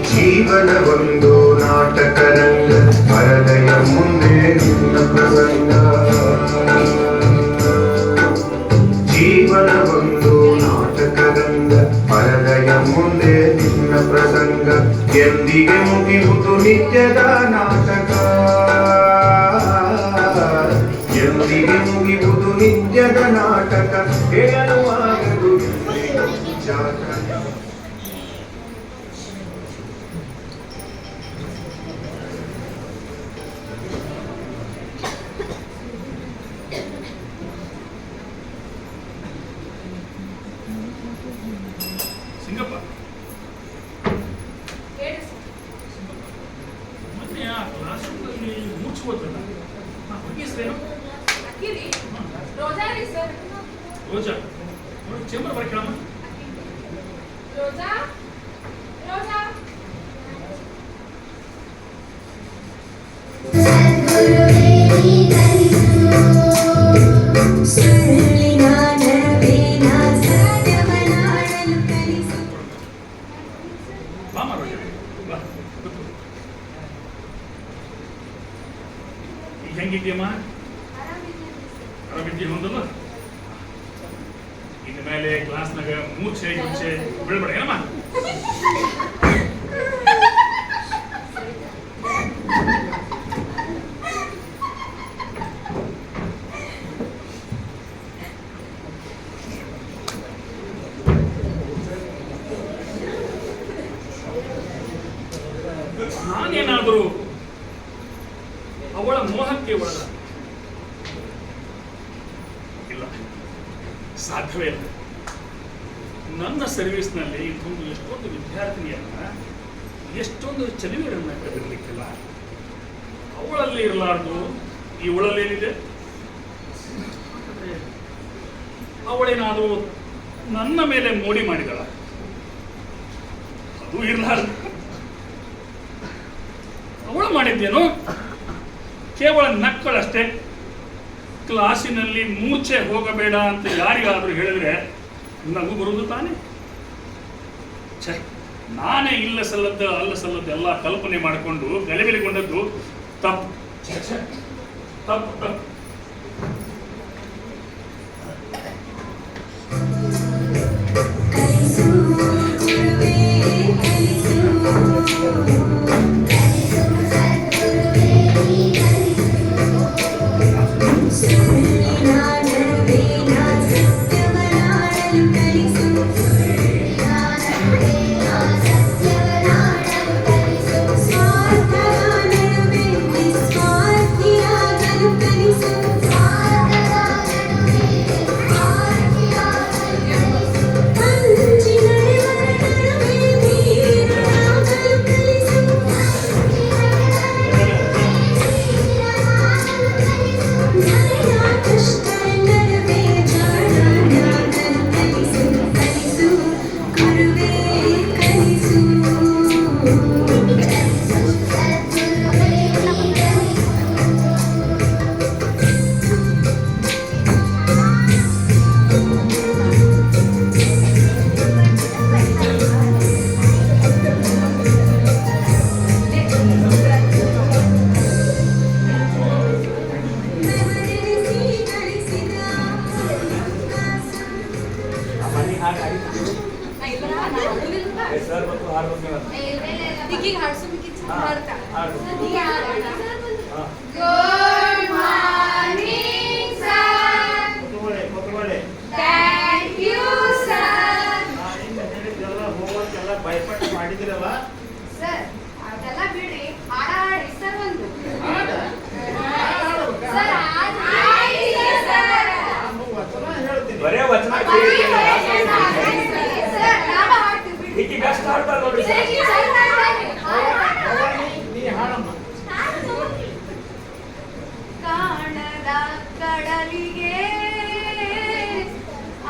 ಜೀವನವೊಂದು ನಾಟಕ ರಂಗ, ಪರದೆಯ ಮುಂದೆ ನಿನ್ನ ಪ್ರಸಂಗ. ಜೀವನವೊಂದು ನಾಟಕ ರಂಗ, ಪರದೆಯ ಮುಂದೆ ನಿನ್ನ ಪ್ರಸಂಗ. ಎಂದಿಗೆ ಮುಗಿಯುವುದು ನಿತ್ಯದ ನಾಟಕ, ಎಂದಿಗೆ ಮುಗಿಯುವುದು ನಿತ್ಯದ ನಾಟಕ. ಹೇಳಲು ಆಗದು ಎಂದಿಗೂ ಜಾತಕ. ಸಿಂಗಪ್ಪ, ಮೊನ್ನೆ ಆ ಕ್ಲಾಸ್ ರೂಮಲ್ಲಿ ಮುಚ್ಚಿಬೋದಲ್ಲ, ಹುಡುಗಿ ಹೆಸರೇನು? ರೋಜಾ ರೀ ಸರ್. ರೋಜಾ, ಚೇಂಬರ್ ಬರ್ಕೇಳಮ್ಮ. ರೋಜಾ, ರೋಜಾ. ಬಾಮ ರೋಜಾ, ಬಾ, ಕೂತ್ಕೋ. ಈಗ ಹೆಂಗಿದ್ಯಮ್ಮ? ಆರಾಮಿದ್ಯ ಹೊಂದಲ್ಲ? ಇನ್ನು ಮೇಲೆ ಕ್ಲಾಸ್ನಾಗ ಮೂರ್ಛೆ ಬೀಳ್ಬೇಡ ಏನಮ್ಮ? ನಾನೇನಾದರೂ ಅವಳ ಮೋಹಕ್ಕೆ ಒಳಗ ಇಲ್ಲ, ಸಾಧ್ಯವೇ ಇಲ್ಲ. ನನ್ನ ಸರ್ವಿಸ್ನಲ್ಲಿ ಇಂಥೊಂದು ಎಷ್ಟೊಂದು ವಿದ್ಯಾರ್ಥಿನಿಯನ್ನ, ಎಷ್ಟೊಂದು ಚಲಿವೆಯರನ್ನ ಕದಿರ್ಲಿಕ್ಕಿಲ್ಲ. ಅವಳಲ್ಲಿ ಇರಲಾರ್ದು ಇವಳಲ್ಲೇನಿದೆ? ಅವಳೇನಾದರೂ ನನ್ನ ಮೇಲೆ ಮೋಡಿ ಮಾಡಿದಳ? ಅದು ಇರಲಾರ್ದು. ಅವಳು ಮಾಡಿದ್ದೇನು ಕೇವಲ ನಕ್ಕಳಷ್ಟೇ. ಕ್ಲಾಸಿನಲ್ಲಿ ಮೂರ್ಛೆ ಹೋಗಬೇಡ ಅಂತ ಯಾರಿಗಾದರೂ ಹೇಳಿದ್ರೆ ನಗು ಬರುವುದು ತಾನೆ. ಛೆ, ನಾನೇ ಇಲ್ಲ ಸಲ್ಲದ್ದ ಅಲ್ಲ ಸಲ್ಲದ್ದು ಎಲ್ಲ ಕಲ್ಪನೆ ಮಾಡಿಕೊಂಡು ಗಲಿಬಿಲಿಗೊಂಡದ್ದು ತಪ್ಪು. ತಪ್ಪು ತಪ್ಪು. ಕಲಿಸು ಗುರುವೇ ಕಲಿಸು ಸುಳ್ಳಿನ ನಡುವಿನ ಸತ್ಯವನಾಡಲು ಕಲಿಸು ಸ್ವಾರ್ಥದ ನಡುವೆ ನಿಸ್ವಾರ್ಥಿಯಾಗಲು ಕಲಿಸು ಅಂಚಿನ ನಡುವೆ ಧೀರನಾಗಲು ಕಲಿಸು ನ್ಯಾಯ ಕಷ್ಟದ ನಡುವೆ ಜಾಣನಾಗಲು ಕಲಿಸು ಕಲಿಸು ಗುರುವೇ ಕಲಿಸು ಬೆವರಿಸಿ ಗಳಿಸಿದ ಗುಡ್ ಮಾರ್ನಿಂಗ್ ಸರ್. ಕೂತ್ಕೊಳ್ಳಿ. Thank you sir. ನಾನಿಂದ ಹೇಳಿದ್ದೆಲ್ಲ ಹೋಗೋಕ್ಕೆಲ್ಲ ಭಯಪಟ್ಟು ಮಾಡಿದಿರಲ್ಲ. ಸರ್ ಅದೆಲ್ಲ ಬಿಡಿ, ಹಾಡ ಹಾಡಿ ಸರ್ ಒಂದು. ಹಾಡ? ಸರ್ ಹಾಡ್ ಹಾಡಿ ಸರ್. ನಾನು ವಚನ ಹೇಳ್ತೀನಿ. ಬರೇ ವಚನ ಸರ್ ನಾವು ಹಾಡ್ತೀವಿ ಬಿಡಿ. ಈಕಿ ಬೆಸ್ಟ್ ಹಾಡ್ತಾಳೆ ನೋಡ್ರಿ ಸರ್. ಭವಾನಿ, ನೀ ಹಾಡಮ್ಮ. ಕಾಣದ ಕಡಲಿಗೆ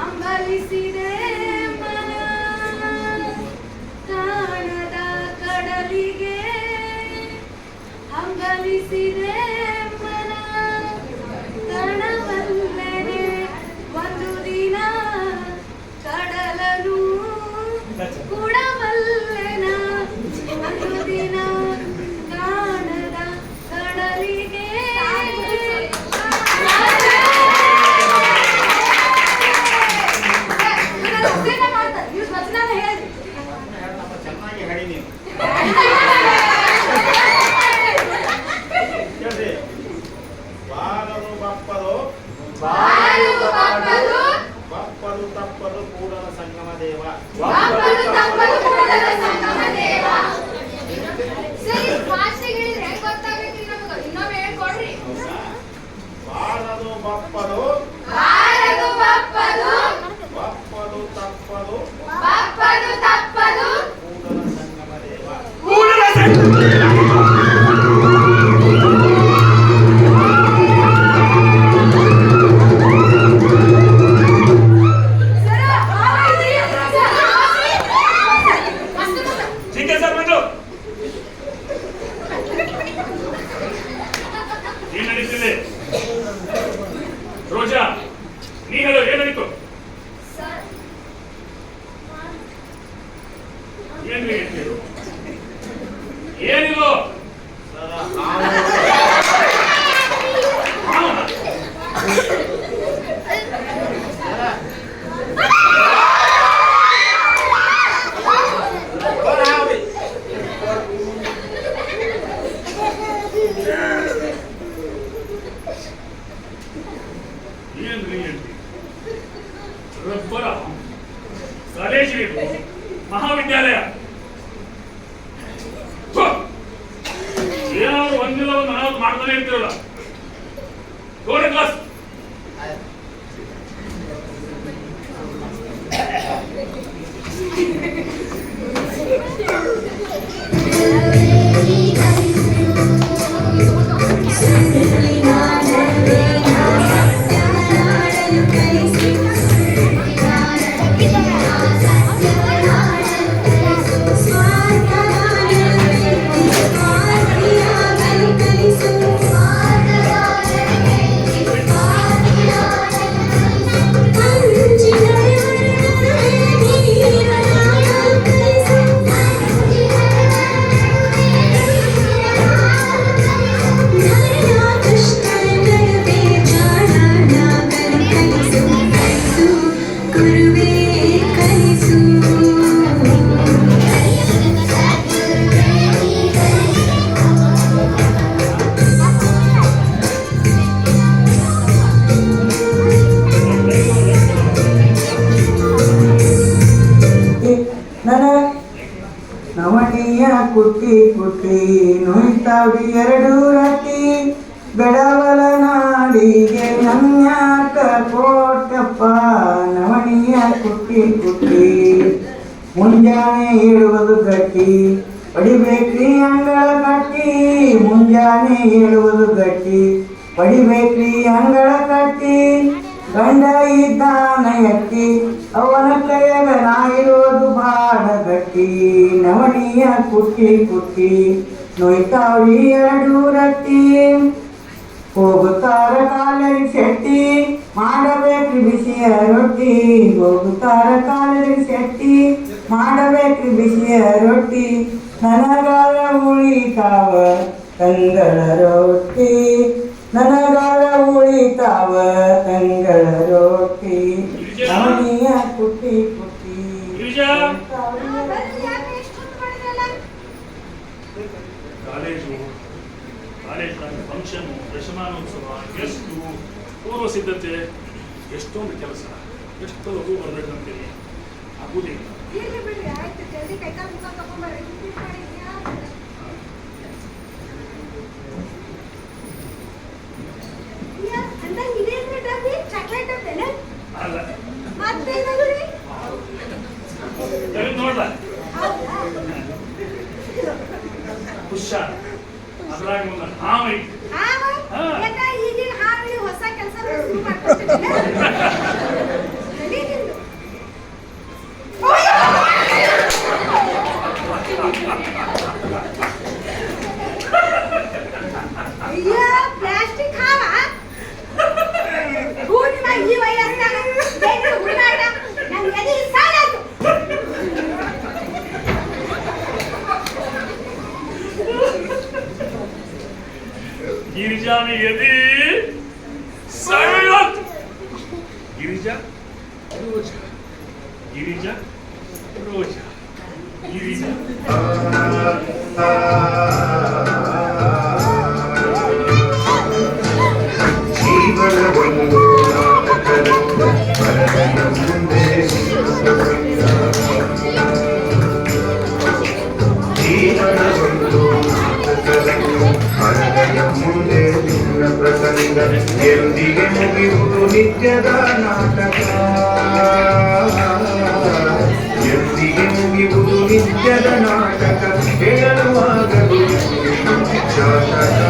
ಅಂಬಲಿಸಿದೆ ಮನ, ಕಾಣದ ಕಡಲಿಗೆ ಅಂಬಲಿಸಿದೆ ಮನ, ಕಣವಲ್ಲನೆ ಒಂದು ದಿನ ಕಡಲನು ಕೂಡಬಲ್ಲೆನ, ಒಂದು ದಿನ ಕಾಣದ ಕಡಲಿಗೆ. ನಮ್ಮ ಚೆನ್ನಾಗಿ ಹಾಡಿ ನೀವು. ಕೇಳ್ರಿ. ಬಾರದು ಬಪ್ಪದು ಬಾರು ಬಪ್ಪದು, ಬಪ್ಪದು ತಪ್ಪದು ಕೂಡಲ ಸಂಗಮ ದೇವ. ಬಪ್ಪದು ತಪ್ಪದು ಕೂಡಲ ಸಂಗಮ ದೇವ. ಸರಿ, ಭಾಷೆ ಹೇಳಿದ್ರೆ ಹೆಂಗ್ ಗೊತ್ತಾಗ್ಬೇಕ್ರಿ ನಮಗ? ಇನ್ನೊಮ್ಮೆ ಹೇಳ್ಕೊಡ್ರಿ. ಬಾರದು ಬಪ್ಪದು ಬಾರದು ಬಪ್ಪದು, ಬಪ್ಪದು ತಪ್ಪದು ಬಪ್ಪದು ತಪ್ಪದು ಕೂಡಲ ಸಂಗಮ ದೇವ. ಸರ, ಆವಾಜ್ರಿ. ಸರ್, ಆವಾಜ್ರಿ. ಮಸ್ತ್ ಮಸ್ತ್. ठीक है सर ಬಂದು ಏನ್ ನಡೀತಿದೆ? ರೋಜಾ, ನೀ ಹೇಳು, ಏನ್ ನಡೀತು? ಸರ್, ಏನ್ರಿ ಹೇಳ್ತೀರು? ಏನಿಲ್ಲೋ? ಸರ, ಹಾವು. ಹೌದಾ? ಬರ ಹಾವಿ. ಏನ್ರಿ ಹೇಳ್ತೀರಿ? ರಬ್ಬರ ಕಾಲೇಜಿಗೆ ಮಹಾವಿದ್ಯಾಲಯ ಏನಾದ್ರು ಒಂದಿಲ್ಲ ಒಂದು ಅನಾಹುತ ಮಾಡ್ತಾನೆ ಇರ್ತಿರಲ್ಲ. ಗೋಡೆ ಕ್ಲಾಸ್ ನವಣಿಯ ಕುಟ್ಟಿ ಕುಟ್ಟಿ ನುಯ್ತಾವಿ ಎರಡು ರತಿ ಬೆಡವಲ ನಾಡಿಗೆ ನನ್ಯಾಕ ಕೋಟಪ್ಪ ನವಣಿಯ ಕುಟ್ಟಿ ಕುಟ್ಟಿ ಮುಂಜಾನೆ ಏಳುವುದು ಗಟ್ಟಿ ಪಡಿಬೇಕ್ರಿ ಅಂಗಳ ಕಟ್ಟಿ ಮುಂಜಾನೆ ಏಳುವುದು ಗಟ್ಟಿ ಪಡಿಬೇಕ್ರಿ ಅಂಗಳ ಕಟ್ಟಿ ಗಂಡ ಇದ್ದಾನ ಎತ್ತಿ ಅವನ ಕೈಯಾಗ ನಾಯಿರೋದು ಬಾಡ ಗಟ್ಟಿ ನವಣಿಯ ಕುಟ್ಟಿ ಕುಟ್ಟಿ ನೋಯ್ತಾವ್ರಿ ಎರಡು ರಟ್ಟಿ ಹೋಗುತ್ತಾರ ಕಾಲರಿ ಶೆಟ್ಟಿ ಮಾಡಬೇಕ್ರಿ ಬಿಸಿಯ ರೊಟ್ಟಿ ಹೋಗುತ್ತಾರ ಕಾಲರಿ ಶೆಟ್ಟಿ ಮಾಡಬೇಕ್ರಿ ಬಿಸಿಯ ರೊಟ್ಟಿ ನನಗಾರ ಉಳಿತಾವ ತಂಗಳ ರೊಟ್ಟಿ ನನಗಾರ ಉಳಿತಾವ ತಂಗಳ ರೊಟ್ಟಿ ನವಣಿಯ ಕುಟ್ಟಿ ಕುಟ್ಟಿ ಕಾಲೇಜ್ನಾಗ ಫಂಕ್ಷನ್, ದಶಮಾನೋತ್ಸವ, ಗೆಸ್ಟು, ಪೂರ್ವ ಸಿದ್ಧತೆ, ಎಷ್ಟೊಂದು ಕೆಲಸ, ಎಷ್ಟು ಲಘು ಬರ್ಬೇಕಂತೇಳಿ ಆಗುದಿಲ್ಲ. ಅಲ್ಲ ನೋಡ್ಲ ಹುಷಾರ್ ಅದ್ರಾಗ ಒಂದು ಹಾವ ಐತಿ. ಹೊಸ ಕೆಲಸ ಶುರು ಮಾಡ್ಕೊಳ್ತಿದ್ದೆ ಪ್ಲಾಸ್ಟಿಕ್ ಹಾವ ಈ ವಯಸ್ಸಾಗ ಹುಡುಗಾಟ ನನ್ ಎದೆ ಸಾಲಾಯ್ತು. ಗಿರಿಜಾನ ಎದೆ ಸಾಲಾಯ್ತು. ಗಿರಿಜಾ ರೋಜಾ ಗಿರಿಜಾ ರೋಜಾ ಗಿರಿಜಾ ಜೀವನ ಒಂದು ನಾಟಕದ ಪರದೆಯ ಮುಂದೆ ಜೀವನ ಒಂದು ನಾಟಕದ ಪರದೆಯ ಮುಂದೆ ನಿನ್ನ ಪ್ರಸಂಗ ಎಂದಿಗೆ ಮುಗಿಯುವುದು ನಿತ್ಯದ ನಾಟಕ ಎಂದಿಗೆ ಮುಗಿಯುವುದು ನಿತ್ಯದ ನಾಟಕ ಹೇಳುವಾಗದು ಜಾತಕ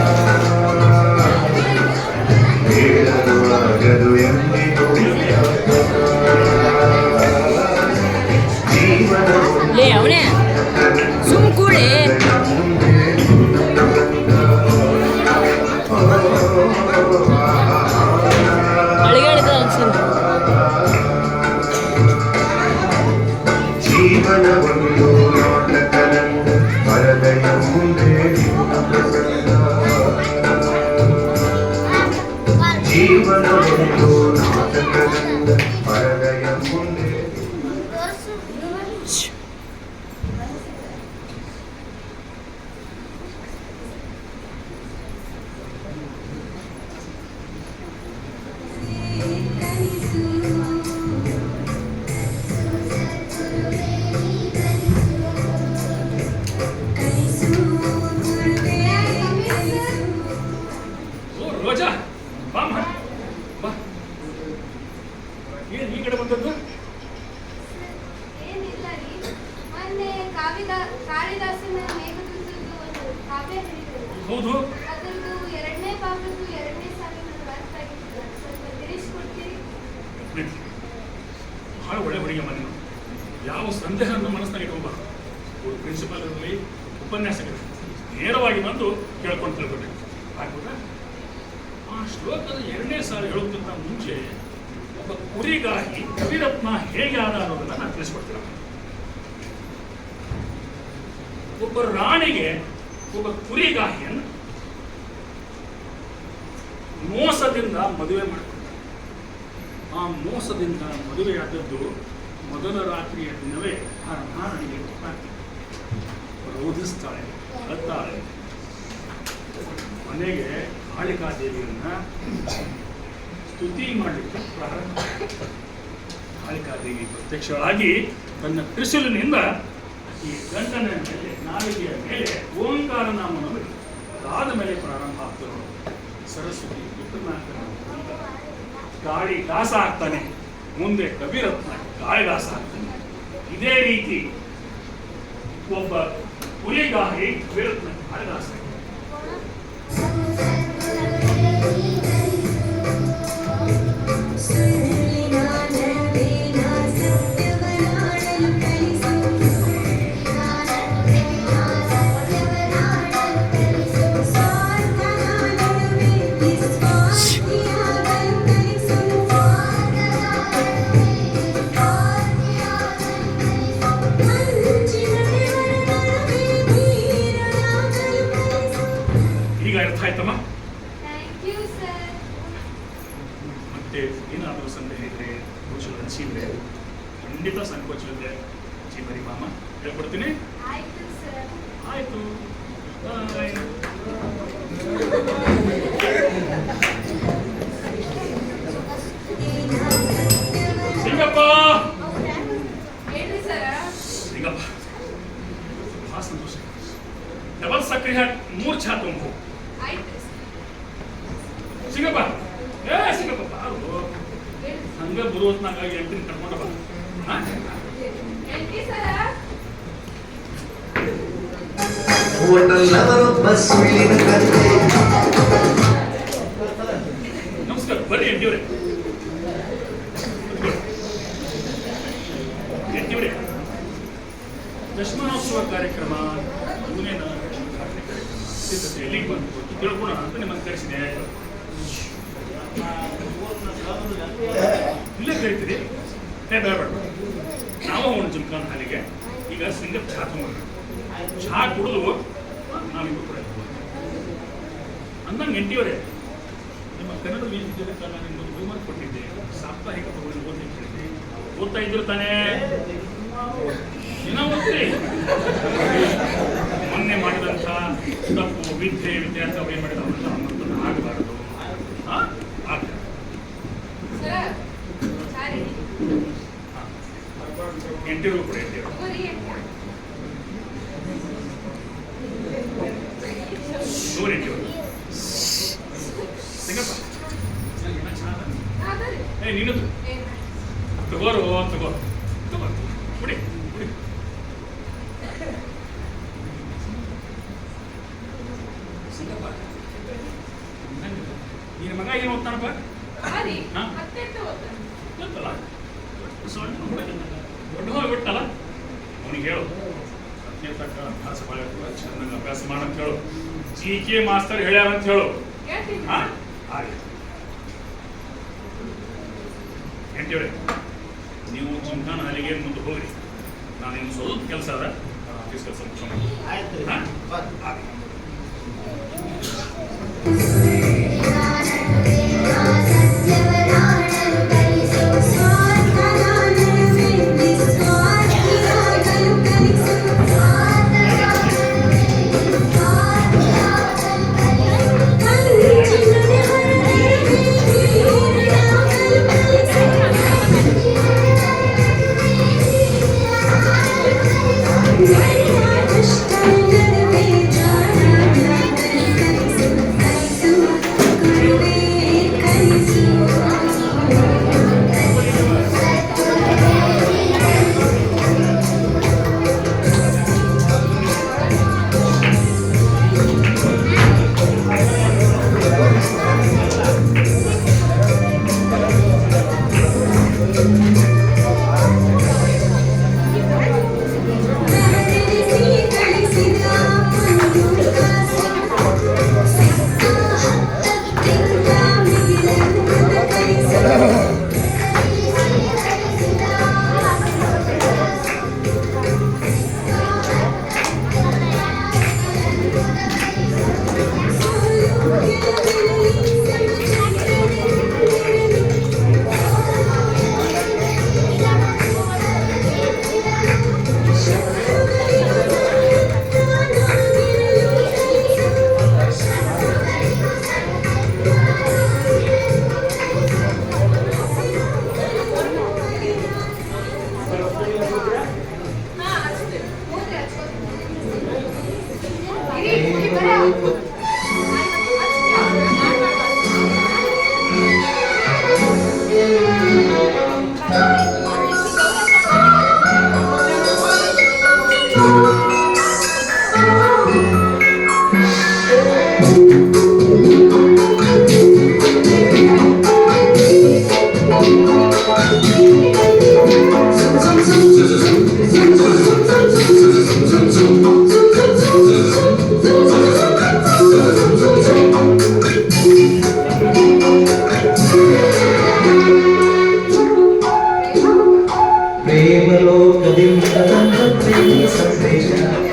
ಹೇಳುವಾಗದು ಎಂದಿಗೂ ಜೀವನ ಅವನೇ ಸುಮ್ ಕೂಡಿ ಅಳಿಗಾಡಿದ ಅನ್ಸಂತ ಜೀವನ ಒಂದು ನಾಟಕ ಹೌದು. ಅದರದ್ದು ಎರಡನೇ ಭಾಗದ್ದು ಎರಡನೇ ಸಾರಿ ನನಗೆ ಅರ್ಥ ಆಗಿತ್ತು. ಸ್ವಲ್ಪ ತಿಳಿಸ್ಕೊಡ್ತೀರಿ? ಬಹಳ ಒಳ್ಳೆ ಹುಡುಗಿ ಮನೆ. ಯಾವ ಸಂದೇಹವನ್ನು ಮನಸ್ಸಿನಾಗ ಇಟ್ಕೋಬಾರ್ದು. ಪ್ರಿನ್ಸಿಪಾಲ್ ಇರಲಿ, ಉಪನ್ಯಾಸಕರು ನೇರವಾಗಿ ಬಂದು ಕೇಳ್ಕೊಂಡು ತಿಳ್ಕೊಬೇಕು. ಆಗ್ಬೋದಾ? ಆ ಶ್ಲೋಕದ ಎರಡನೇ ಸಾರಿ ಹೇಳೋದಕ್ಕಿಂತ ಮುಂಚೆ ಒಬ್ಬ ಕುರಿಗಾಹಿ ಕವಿರತ್ನ ಹೇಗೆ ಆದ ಅನ್ನೋದನ್ನ ನಾನು ತಿಳಿಸ್ಕೊಡ್ತೀನಿ. ಒಬ್ಬ ರಾಣಿಗೆ ಒಬ್ಬ ಕುರಿಗಾಹಿಯನ್ನು ಮೋಸದಿಂದ ಮದುವೆ ಮಾಡಿಕೊಂಡ. ಆ ಮೋಸದಿಂದ ಮದುವೆಯಾದದ್ದು ಮೊದಲ ರಾತ್ರಿಯ ದಿನವೇ ಆ ರಾಣಿಗೆ ಗೊತ್ತಾಗ್ತದೆ. ರೋಧಿಸ್ತಾಳೆ, ಅಳುತ್ತಾಳೆ. ಮನೆಗೆ ಕಾಳಿಕಾದೇವಿಯನ್ನ ಸ್ತುತಿ ಮಾಡಲಿಕ್ಕೆ ಪ್ರಾರಂಭ. ಕಾಳಿಕಾದೇವಿ ಪ್ರತ್ಯಕ್ಷವಾಗಿ ತನ್ನ ತ್ರಿಶೂಲಿನಿಂದ ಈ ಗಂಡನ ಮೇಲೆ, ನಾಲಿಗೆಯ ಮೇಲೆ ಓಂಕಾರ ನಾಮವನ್ನು ಅದಾದ ಮೇಲೆ ಪ್ರಾರಂಭ ಆಗ್ತದೆ. ಸರಸ್ವತಿ ಪುತ್ರನಾಗ್ತಾನೆ, ಗಾಳಿದಾಸ ಆಗ್ತಾನೆ. ಮುಂದೆ ಕವಿರತ್ನ ಗಾಳಿದಾಸ ಆಗ್ತಾನೆ. ಇದೇ ರೀತಿ ಒಬ್ಬ ಹುಲಿಗಾಹಿ ಕವಿರತ್ನ ಗಾಳಿದಾಸ. ಈಗ ಅರ್ಥ ಆಯ್ತಮ್ಮ? Thank you sir. ಮತ್ತೆ ಏನಾದರೂ ಸಂದೇಹ ಇದ್ರೆ, ಕೌಶಲ ಅನಿಸಿದ್ರೆ ಖಂಡಿತ ಸಂಕೋಚವಿದೆ ಬರಿ ಮಾಮ ಹೇಳ್ಕೊಡ್ತೀನಿ. ಆಯ್ತು ಸರ್. ಆಯ್ತು. ಸಿಂಗಪ್ಪ, ಹೇಳ್ರಿ ಸರ. ಸಿಂಗಪ್ಪ ಬಹಳ ಸಂತೋಷ. ಡಬಲ್ ಸಕ್ರೆ ಹಾಕಿ 3 ಚಹಾ ತುಂಬ. ಆಯ್ತು ಸಿಂಗಪ್ಪ, ಸಿಂಗಪ್ಪ ಬಾರು ಹಂಗ ಬರುವತ್ನಾಗ ಎಂಟಿನ ಕರ್ಕೊಂಡು ಬಾ. ಹೇಳ್ರಿ ಸರ. ಹೋಟೆಲ್ನವರೊಬ್ಬ ಸುಳ್ಳಿನ ಕತೆ. ನಮಸ್ಕಾರ, ಬರ್ರಿ ಎಂಟಿವ್ರೆ. ಎಂಟಿವ್ರೆ, ದಶಮಾನೋತ್ಸವ ಕಾರ್ಯಕ್ರಮ ಜೂನಿನ ಸಿದ್ಧತೆ ಎಲ್ಲಿಗೆ ಬಂತು ತಿಳ್ಕೊಳ ಅಂತ ನಿಮ್ಮನ್ನು ಕರೆಸಿದೆ. ಇಲ್ಲೇ ಕರಿತೀರಿ? ಬೇಡ, ನಾವು ಹೋಗೋಣ ಜುಮ್ಖಾನ್ ಹಾಲಿಗೆ. ಈಗ ಸಿಂಗಪ್ ಚಹಾ ತಗೊಂಡು ಚಹಾ ಕುಡಿದು ನಾವಿಬ್ಬರು ಕೂಡ ಅಂದಂಗೆ ಎಂಟಿಯವರೇ, ನಿಮ್ಮ ಕನ್ನಡ ವಿದ್ಯಾರ್ಥಿ ನಾನು ನಿಮ್ಮೊಂದು ಹೋಮ್ವರ್ಕ್ ಕೊಟ್ಟಿದ್ದೆ. ಸಾಪ್ತಾಹಿಕ ತಗೊಂಡು ಓದಲಿಕ್ಕೆ ಹೇಳಿದ್ದೆ. ಓದ್ತಾ ಇದ್ರು ತಾನೇ? ದಿನ ಓದ್ತೀರಿ? ಮೊನ್ನೆ ಮಾಡಿದಂಥ ತಪ್ಪು ವಿದ್ಯಾರ್ಥಿ ಅವ್ರು ಏನು ಮಾಡಿದವರೆಲ್ಲ ನಮ್ಮಂತ ಆಗಬಾರದು. ಆಗ್ತದೆ ಸರ, ಚಾ ರೆಡಿ. ಎಂಟಿವ್ರು ಕೂಡ ಎಂಟಿವ್ರು ನೋಡಿ ಎಂಟಿವ್ರು. ಸಿಂಗಪ್ಪ ಅದರಿ. ನೀನದು ತಗೋರು ತಗೋ ಕುಡಿ ಕುಡಿ. ಸಿಂಗಪ್ಪ, ನಿನ್ನ ಮಗ ಏನು ಓದ್ತಾನಪ್ಪ? ಹಾರಿ ಹಾ? ಮತ್ತೆ ಓದ್ತಾನೆ. ಗೊತ್ತಲ್ಲ, ಸಣ್ಣ ಹುಡುಗ ದೊಡ್ಡ ಹೋಗ್ಬಿಟ್ಟಲ್ಲ. ಅವನಿಗೆ ಹೇಳು ಹತ್ತನೇ ತಕ್ಕ ಅಭ್ಯಾಸ ಮಾಡಬೇಕು, ಚೆನ್ನಾಗಿ ಅಭ್ಯಾಸ ಮಾಡಂತ ಹೇಳು. GK ಮಾಸ್ತರ್ ಹೇಳ್ಯಾರ ಅಂತ ಹೇಳು. ಹೇಳ್ತೀನಿ. ಹಾಗೆ ಎಂಟಿವ್ರೆ, ನೀವು ಜುಮ್ಖಾನ್ ಹಾಲಿಗೆ ಮುಂದೆ ಹೋಗ್ರಿ. ನಾನು ಇನ್ನು ಸ್ವಲ್ಪ ಕೆಲಸ ಅದ, ಆಫೀಸ್ ಕೆಲಸ ಮುಗಿಸ್ಕೊಂಡು.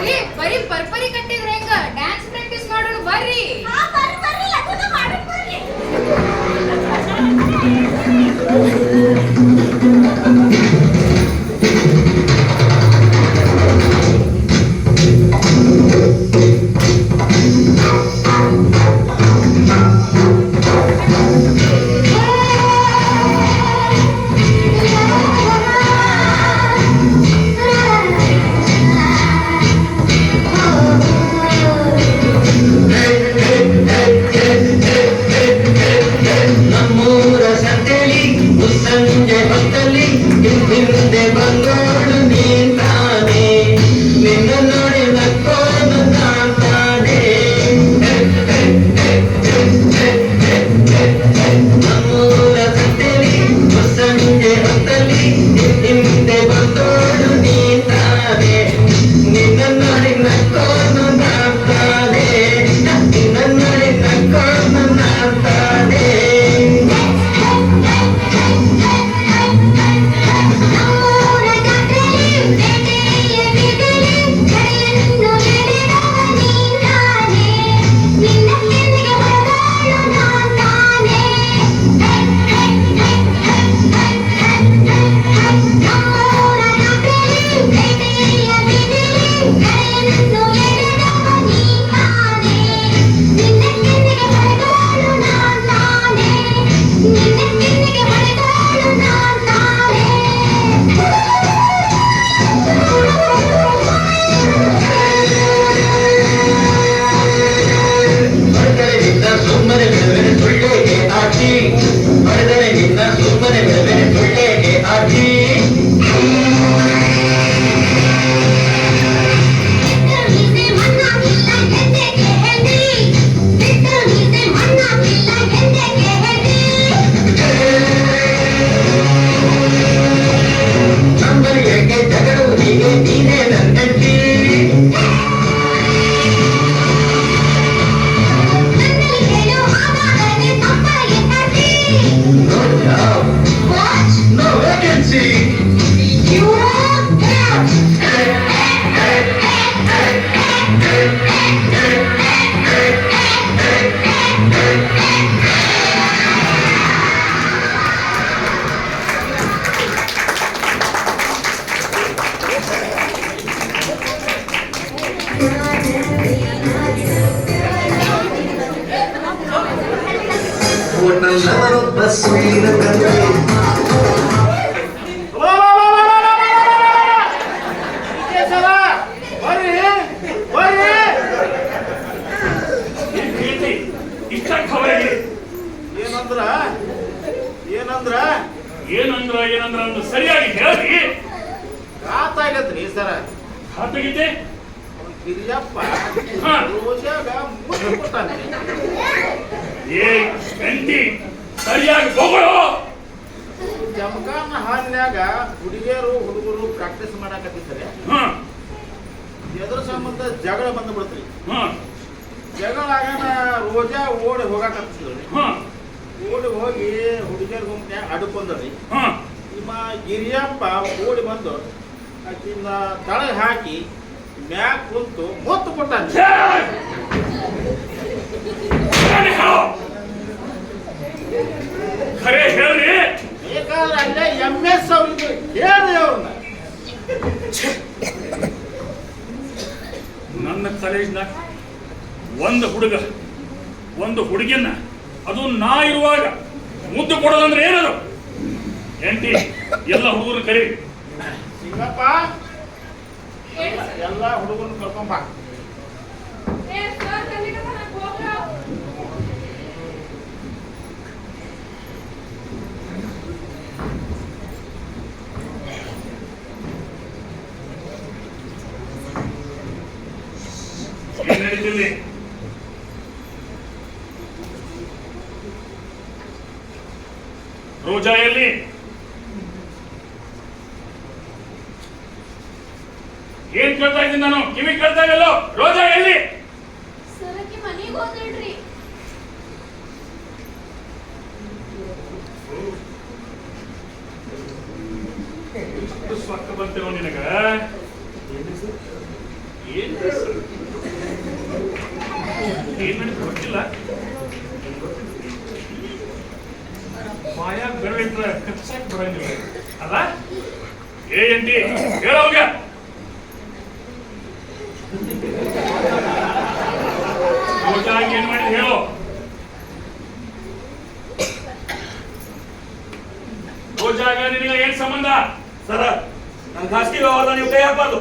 ಏ ಬರೀ ಪರ್ಪರಿ ಕಟ್ಟಿದ್ರೆ ಹೆಂಗ ಡ್ಯಾನ್ಸ್ ಪ್ರಾಕ್ಟೀಸ್ ಮಾಡೋಣ ಬರ್ರಿ. ನಮ್ಮೂರ ಸಂತೆಲಿ ಮುಸ್ಸಂಜೆ ಹೊತ್ತಲ್ಲಿ ಹಿಂದೆ ಬಂದೋಳು ನೀನಾನೆ ನಿನ್ನ ನೋಡಿ ನಕ್ಕೋನು ನಾನೇ ನಮ್ಮೂರ ಸಂತೆಲಿ ಮುಸ್ಸಂಜೆ ಹೊತ್ತಲ್ಲಿ ಹಿಂದೆ ಬಂದೋಳು ನೀನಾನೆ ನಿನ್ನ ನೋಡಿ ನಕ್ಕೋನು ನಾನೇ ನಿನ್ನ ನೋಡಿ ನಕ್ಕೋನು ನಾನೇ ಸುಮ್ಮನೆ ಬಿಡಬೇನೆ ಸುಳ್ಳೇಗೆ ಆಚಿ ಬರೆದರೆ ನಿನ್ನ ಸುಮ್ಮನೆ ಬಿಡಬೇನೆ ಸುಳ್ಳೇಗೆ ಆಚಿ ನಂಬರಿಯಕ್ಕೆ ಜಗಡುವುದಿಗೆ ನೀನೇ ನನ್ನಂಟಿ No vacancy. You want that? ಒಬ್ಬ ಸುಳ್ಳಿನ ಕಥೆ ಏನಂದ್ರ ಒಂದು ಸರಿಯಾಗಿ ಹೇಳಿ. ಆತಾಗತ್ರಿ ಸರ ಆತಾಗಿದೆ. ಗಿರಿಯಪ್ಪ ರೋಜಾಗ ಮುಟ್ಟು ಕೊಟ್ಟಾನೆ. ಏ ಗಂಟಿ ಸರಿಯಾಗಿ ಹೋಗೋಳು. ಜಮಖಾನ ಹಾಲ್ನ್ಯಾಗ ಹುಡುಗಿಯರು ಹುಡುಗರು ಪ್ರಾಕ್ಟೀಸ್ ಮಾಡಾಕತ್ತಿದ್ದಾರೆ. ಎದ್ರ ಸಂಬಂಧ ಜಗಳ ಬಂದು ಬಿಡ್ತ್ರಿ. ಜಗಳ ಆಗನ ರೋಜಾ ಓಡಿ ಹೋಗಾಕತ್ತಿದ್ರಿ. ಓಡಿ ಹೋಗಿ ಹುಡುಗಿಯರ್ ಗುಂಪ್ನ್ಯಾಗ ಅಡ್ಕೊಂಡ್ರಿ. ನಿಮ್ಮ ಗಿರಿಯಪ್ಪ ಓಡಿ ಬಂದು ಆಕಿನ ತಳಗ್ ಹಾಕಿ ಮ್ಯಾಗ ಕುಂತು ಮುತ್ತು ಕೊಟ್ಟಾನೆ. ಖರೆ ಹೇಳ್ರಿ. ಬೇಕಾದ್ರೆ ಅಲ್ಲೇ MS ಅವ್ರಿಗೆ ಹೇಳ್ರಿ ಅವ್ರನ್ನ. ನನ್ನ ಕಾಲೇಜ್ನಾಗ ಒಂದು ಹುಡುಗಿಯನ್ನ ಅದು ನಾ ಇರುವಾಗ ಮುದ್ದು ಕೊಡೋದಂದ್ರೆ ಏನದು? ಎಂಟಿ ಎಲ್ಲ ಹುಡುಗರು ಕರಿ. ಸಿಂಗಪ್ಪ ಎಲ್ಲ ಹುಡುಗರನ್ನ ಕರ್ಕೊಂಬ. ಏನ್ ನಡೀತಿಲ್ಲಿ? ರೋಜಾ ಎಲ್ಲಿ? ಏನ್ ಕೇಳ್ತಾ ಇದ್ದೀನಿ ನಾನು? ಕಿವಿ ಕೇಳ್ತಾ ಇಲ್ಲೋ? ರೋಜಾ ಎಲ್ಲಿ? ಸರಕ್ಕೆ ಮನೆಗೆ ಹೋದ್ರಿ. ಸ್ವಕ್ಕ ಬರ್ತೇವ ನಿನಗ? ಏನ್ ನನಗೆ ಗೊತ್ತಿಲ್ಲ. ಮಾಯಾ ಬೆರಳಿಟ್ರೆ ಕಚ್ಚಾಕ್ ಬರಂಗಿಲ್ಲ ಅಲ್ಲ? ಏನ್ಟಿ ಹೇಳೋಗ. ರೋಜಾ ಏನ್ ಮಾಡಿದ್ ಹೇಳು. ರೋಜಾಗ ನಿನಗೆ ಏನ್ ಸಂಬಂಧ? ಸರ, ನನ್ನ ಖಾಸಗಿ ವ್ಯವಹಾರ ನೀವು ಕೈ ಹಾಕಬಾರ್ದು.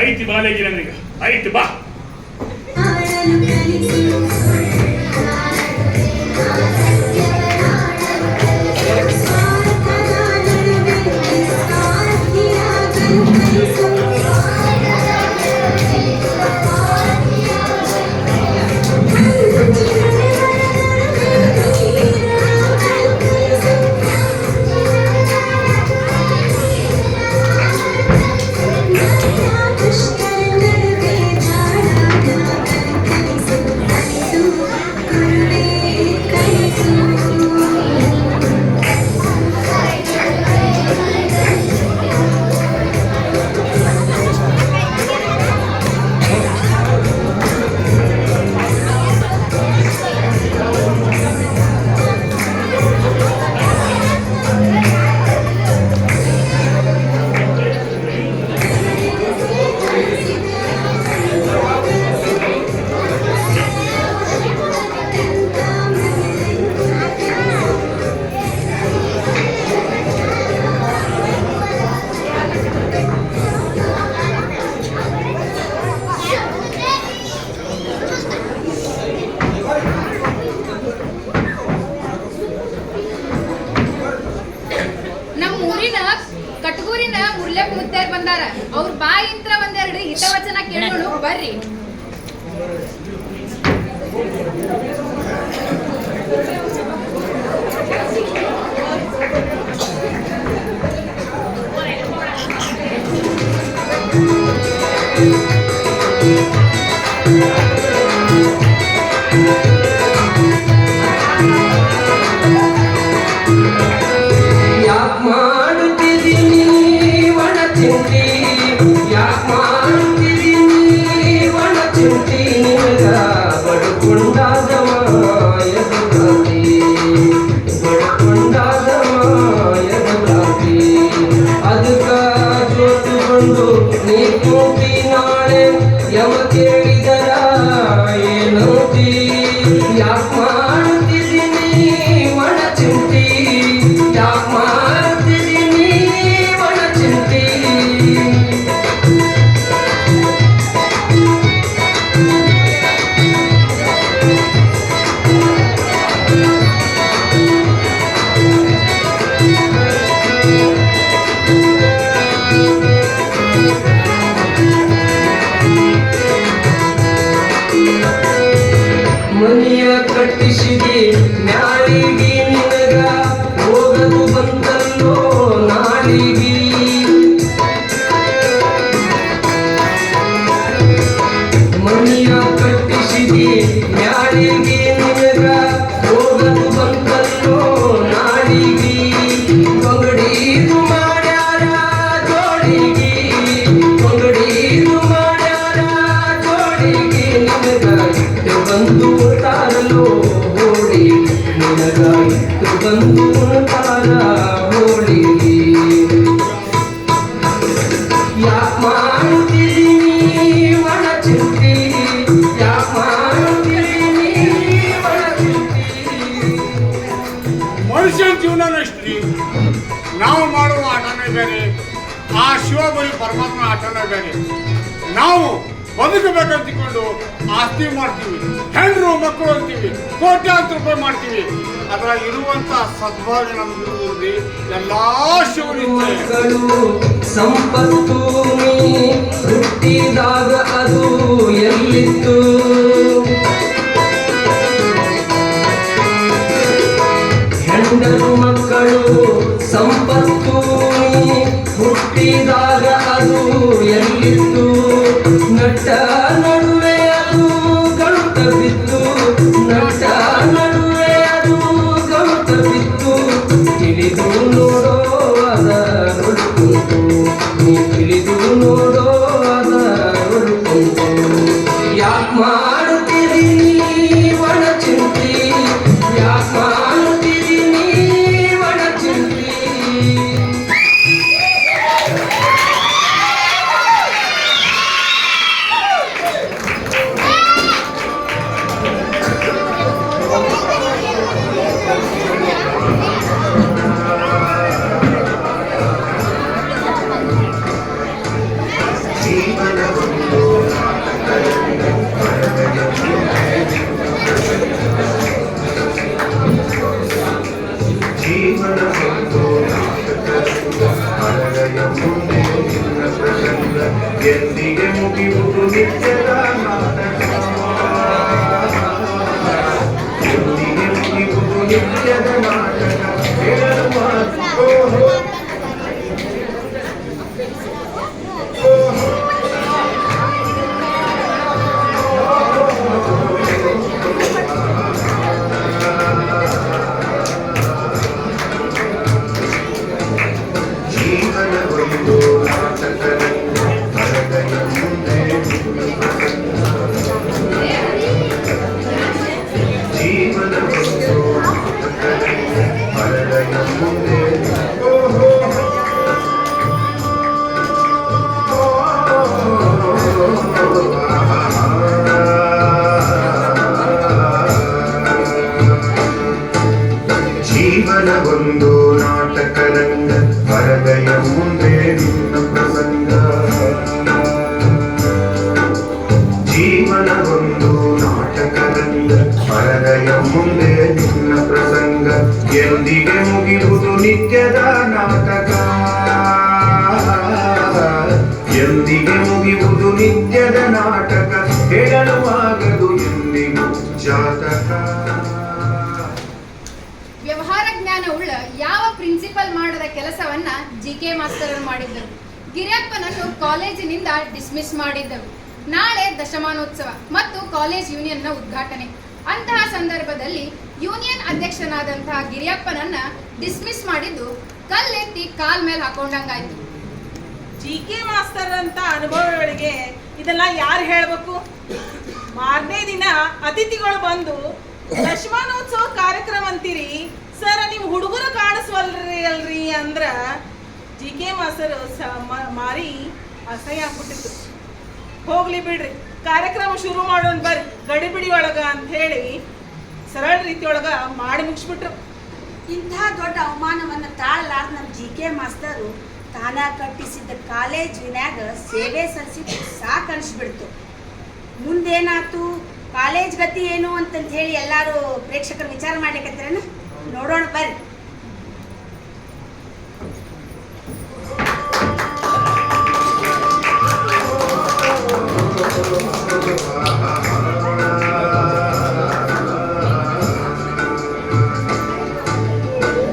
ಐತಿ ಬಾಲೆಗಿರ ನನಗ ಐತಿ ಬಾ. ಕಟಗೂರಿನ ಮುರ್ಲೆಪ್ ಮುತ್ತೇರ್ ಬಂದಾರ. ಅವ್ರ ಬಾಯಿಂತ್ರ ಒಂದೆರಡು ಹಿತವಚನ ಕೇಳೋಣ ಬರ್ರಿ. ಮನುಷ್ಯನ ಜೀವನ ಎಷ್ಟು ನಾವು ಮಾಡುವ ಆಟನೇ ಬೇರೆ, ಆ ಶಿವಬಲಿ ಪರಮಾತ್ಮ ಆಟನೇ ಬೇರೆ. ನಾವು ಬದುಕಬೇಕಂತಿಕೊಂಡು ಆಸ್ತಿ ಮಾಡ್ತೀವಿ, ಹೆಣ್ಣು ಮಕ್ಕಳು ಅಂತೀವಿ, ಕೋಟ್ಯಾಂತರ ರೂಪಾಯಿ ಮಾಡ್ತೀವಿ. ಅದರ ಇರುವಂತ ಸದ್ಭಾವನೆ ನಮ್ಗಿರುವುದೇ ಎಲ್ಲಾ ಶಿವನಿಂದ. ಸಂಪತ್ತು ಹುಟ್ಟಿದಾಗ ಅದು ಎಲ್ಲಿತ್ತು? ಹೆಣ್ಣು ಮಕ್ಕಳು ಸಂಪತ್ತು ಹುಟ್ಟಿದಾಗ ಅದು ಎಲ್ಲಿತ್ತು? ನಟ್ಟ ನಡುವೆ ಅದು ಗಂಟ ಬಿತ್ತು, ನಟ್ಟ ನಡುವೆ ಅದು ಗಂಟ ಬಿತ್ತು. ತಿಳಿದು ನೋಡೋ ಅದ ನೋಡ್ಕೊಂಡು, ನೀ ತಿಳಿದು ನೋಡೋ ಅದ ನೋಡ್ಕೊಂಡು. ಯಾಕೆ ಮಾಡುತ್ತೀರಿ ಒಣ ಚಿಂತಿ? ಯಾಕೆ ಮಾಡುತ್ತೀರಿ ನೀ ಒಣ ಚಿಂತಿ? ಎಂದಿಗೆ ಮುಗಿಯುವುದು ನಿತ್ಯದ ನಾಟಕ, ಎಂದಿಗೆ ಮುಗಿಯುವುದು ನಿತ್ಯದ ನಾಟಕ. ಹೇಳುವ ಓಹೋ ಜೀವನವೊಂದು ನಾಟಕ, ಹೃದಯ ಮುಂದೆ ಜೀವನವೊಂದು ನಾಟಕ, ಹೃದಯ ಮುಂದೆ. ಓಹೋ ಜೀವನವೊಂದು ನಾಟಕ ರಂಗ, ಹೃದಯ ಮುಂದೆ ನಿನ್ನ ಪ್ರಸಂಗ. ಜೀವನವೊಂದು ನಾಟಕ ರಂಗ, ಹೃದಯ ಮುಂದೆ ನಿನ್ನ ಪ್ರಸಂಗ. ಎಂದಿಗೆ ಮುಗಿಯುವುದು ನಿತ್ಯದ ನಾಟಕ, ಎಂದಿಗೆ ಮುಗಿಯುವುದು ನಿತ್ಯದ ನಾಟಕ. ಹೇಳಲು ಆಗದು ಎಂದಿಗೂ ಜಾತಕ. ವ್ಯವಹಾರ ಜ್ಞಾನವುಳ್ಳ ಯಾವ ಪ್ರಿನ್ಸಿಪಲ್ ಮಾಡದ ಕೆಲಸವನ್ನ ಜಿಕೆ ಮಾಸ್ತರರು ಮಾಡಿದ್ದರು. ಗಿರಿಯಪ್ಪನನ್ನು ಕಾಲೇಜಿನಿಂದ ಡಿಸ್ಮಿಸ್ ಮಾಡಿದ್ದರು. ನಾಳೆ ದಶಮಾನೋತ್ಸವ ಮತ್ತು ಕಾಲೇಜ್ ಯೂನಿಯನ್ನ ಉದ್ಘಾಟನೆ. ಅಂತಹ ಸಂದರ್ಭದಲ್ಲಿ ಯೂನಿಯನ್ ಅಧ್ಯಕ್ಷನಾದಂತಹ ಗಿರಿಯಪ್ಪನನ್ನ ಡಿಸ್ಮಿಸ್ ಮಾಡಿದ್ದು ಕಲ್ಲೆತ್ತಿ ಕಾಲ್ ಮೇಲೆ ಹಾಕೊಂಡಂಗಾಯ್ತು. ಜಿಕೆ ಮಾಸ್ತರ್ ಅಂತ ಅನುಭವಗಳಿಗೆ ಇದೆಲ್ಲ ಯಾರು ಹೇಳ್ಬೇಕು? ಮಾರನೇ ದಿನ ಅತಿಥಿಗಳು ಬಂದು ದಶಮಾನೋತ್ಸವ ಕಾರ್ಯಕ್ರಮ ಅಂತೀರಿ ಸರ್, ನೀವು ಹುಡುಗರು ಕಾಣಿಸ್ವಲ್ರಿ ಅಲ್ರಿ ಅಂದ್ರ ಜಿಕೆ ಮಾಸ್ತರ್ ಮಾರಿ ಅಸಹ್ಯ ಆಗ್ಬಿಟ್ಟಿತ್ತು. ಹೋಗ್ಲಿ ಬಿಡ್ರಿ, ಕಾರ್ಯಕ್ರಮ ಶುರು ಮಾಡೋಣ ಬರ್ರಿ ಗಡಿಬಿಡಿ ಒಳಗ ಅಂತ ಹೇಳಿ ಸರಳ ರೀತಿಯೊಳಗ ಮಾಡಿ ಮುಗಿಸ್ಬಿಟ್ರು. ಇಂಥ ದೊಡ್ಡ ಅವಮಾನವನ್ನು ತಾಳಲಾರ್ದ ನಮ್ಮ ಜಿಕೆ ಮಾಸ್ತರು ತಾನ ಕಟ್ಟಿಸಿದ್ದ ಕಾಲೇಜಿನ್ಯಾಗ ಸೇವೆ ಸಲ್ಲಿಸಿ ಸಾಕು ಅನಿಸ್ಬಿಡ್ತು. ಮುಂದೇನಾಯ್ತು, ಕಾಲೇಜ್ ಗತಿ ಏನು ಅಂತಂತ ಹೇಳಿ ಎಲ್ಲರೂ ಪ್ರೇಕ್ಷಕರು ವಿಚಾರ ಮಾಡ್ಲಿಕ್ಕತ್ತೇನ? ನೋಡೋಣ ಬರ್ರಿ.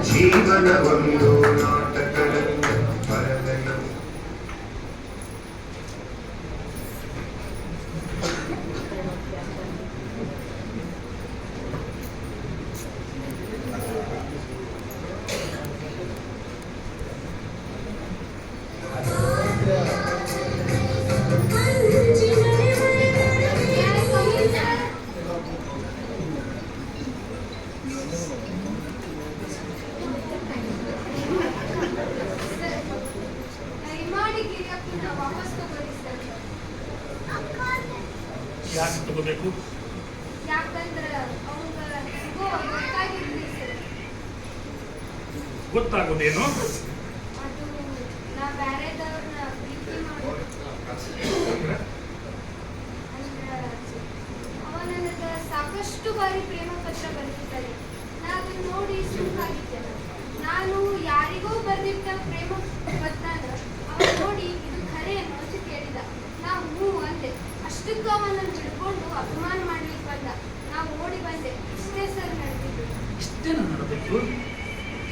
ಜೀವನವೊಂದು ನಾಟಕ ರಂಗ, ಹೃದಯ ಯಾಕೆ ತಗೋಬೇಕು? ಯಾಕಂದ್ರೆ ಅವಾಗ ಗೊತ್ತಾಗಿರ್ಲಿ ಸರ್. ಗೊತ್ತಾಗೋದೇನು? ಅದು ನಾ ಬ್ಯಾರೆದವ್ರನ್ನ ಪ್ರೀತಿ ಮಾಡೋದು. ಸಾಕಷ್ಟು ಬಾರಿ ಪ್ರೇಮ ಪತ್ರ ಬರೆದಿದ್ದಾರೆ. ನಾನು ನೋಡಿ ಸುಮ್ಮನಾಗಿದ್ದೆ. ನಾನು ಯಾರಿಗೋ ಬರೆದಿಟ್ಟ ಪ್ರೇಮ ಪತ್ರನ ಅವನು ನೋಡಿ ಇದು ಖರೆ ಅನ್ನೋ ಅಂತ ಕೇಳಿದ. ನಾವು ಹ್ಞೂ ಅಂದೆ. ಅಷ್ಟಕ್ಕೂ ಅವನನ್ನು ಹಿಡ್ಕೊಂಡು ಅಪಮಾನ ಮಾಡ್ಲಿಕ್ಕೆ ಬಂದ. ನಾವು ಓಡಿ ಬಂದೆ. ಇಷ್ಟೇ ಸರ್ ನಡೆದಿದ್ದು. ಇಷ್ಟೇನ ನಡೆದಿತ್ತು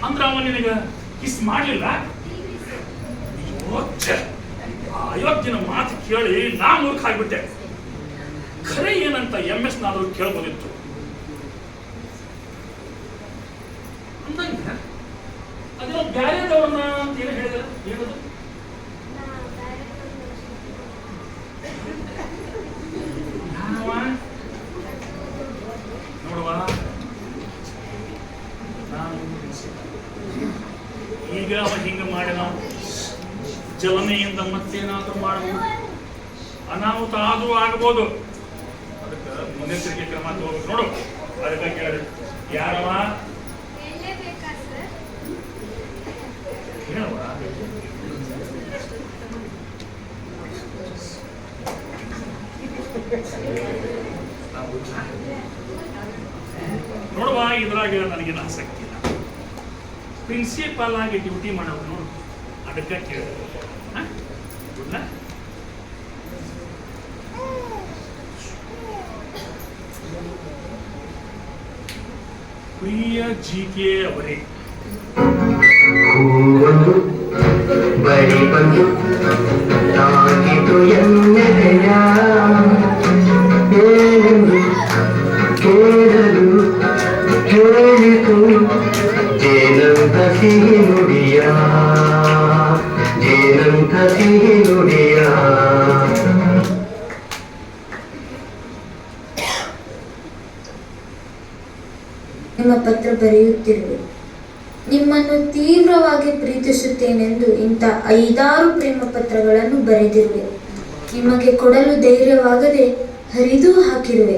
ಅಂದ್ರೆ ಅವನು ನಿನಗ ಕಿಸ್ ಮಾಡಲಿಲ್ಲ? ಹೀಗ್ರಿ ಸರ್. ಅಯೋಗ್ಯನ ಮಾತು ಕೇಳಿ ನಾ ಮೂರ್ಖ ಆಗ್ಬಿಟ್ಟೆ. ಖರೆ ಏನಂತ MS ನಾದರೂ ಕೇಳ್ಬೋದಿತ್ತು. ಅಂದಂಗ ಅದೇನೋ ಬ್ಯಾರೆದವ್ರನ್ನ ಅಂತ ಏನು ಹೇಳಿದ? ಏನದು? ನಾ ಬೇರೆ ಯಾರವ? ನೋಡುವ, ನಾನು ಈಗ ಅವ ಹಿಂಗ ಮಾಡಿ ನಾವು ಜಲನೆಯಿಂದ ಮತ್ತೇನಾದ್ರೂ ಮಾಡಬಹುದು, ಅನಾಹುತ ಆದ್ರೂ ಆಗಬಹುದು. ಅದಕ್ಕೆ ಮುನ್ನೆಚ್ಚರಿಕೆ ಕ್ರಮ ತಗೋಬೇಕು. ನೋಡು, ಅದಕ್ಕೆ ಕೇಳಿ ಯಾರವ? ಹೇಳಲೇಬೇಕಾ ಸರ್? ಹೇಳವ. ನೋಡುವ, ಇದ್ರಾಗ ನನಗೇನು ಆಸಕ್ತಿ ಇಲ್ಲ. ಪ್ರಿನ್ಸಿಪಾಲ್ ಆಗಿ ಡ್ಯೂಟಿ ಮಾಡೋದು ನೋಡು, ಅದಕ್ಕೆ ಕೇಳಿದೆ. ಗುಡ್ಲ ಪ್ರಿಯ GK ಅವರೇ, ಹೂವೊಂದು ಬಳಿ ಬಂದು ತಾಗಿತು ಎನ್ನೆದೆಯ, ಏನೆಂದು ಕೇಳಲು ಕೇಳಿತು ಜೇನಂತ ಸಿಹಿ ನುಡಿಯ, ಜೇನಂತ ಸಿಹಿ ನುಡಿಯ. ನಿಮ್ಮ ಪತ್ರ ಬರೆಯುತ್ತಿರುವೆ. ನಿಮ್ಮನ್ನು ತೀವ್ರವಾಗಿ ಪ್ರೀತಿಸುತ್ತೇನೆಂದು ಇಂಥ 5-6 ಪ್ರೇಮ ಪತ್ರಗಳನ್ನು ಬರೆದಿರುವೆ. ನಿಮಗೆ ಕೊಡಲು ಧೈರ್ಯವಾಗದೆ ಹರಿದು ಹಾಕಿರುವೆ.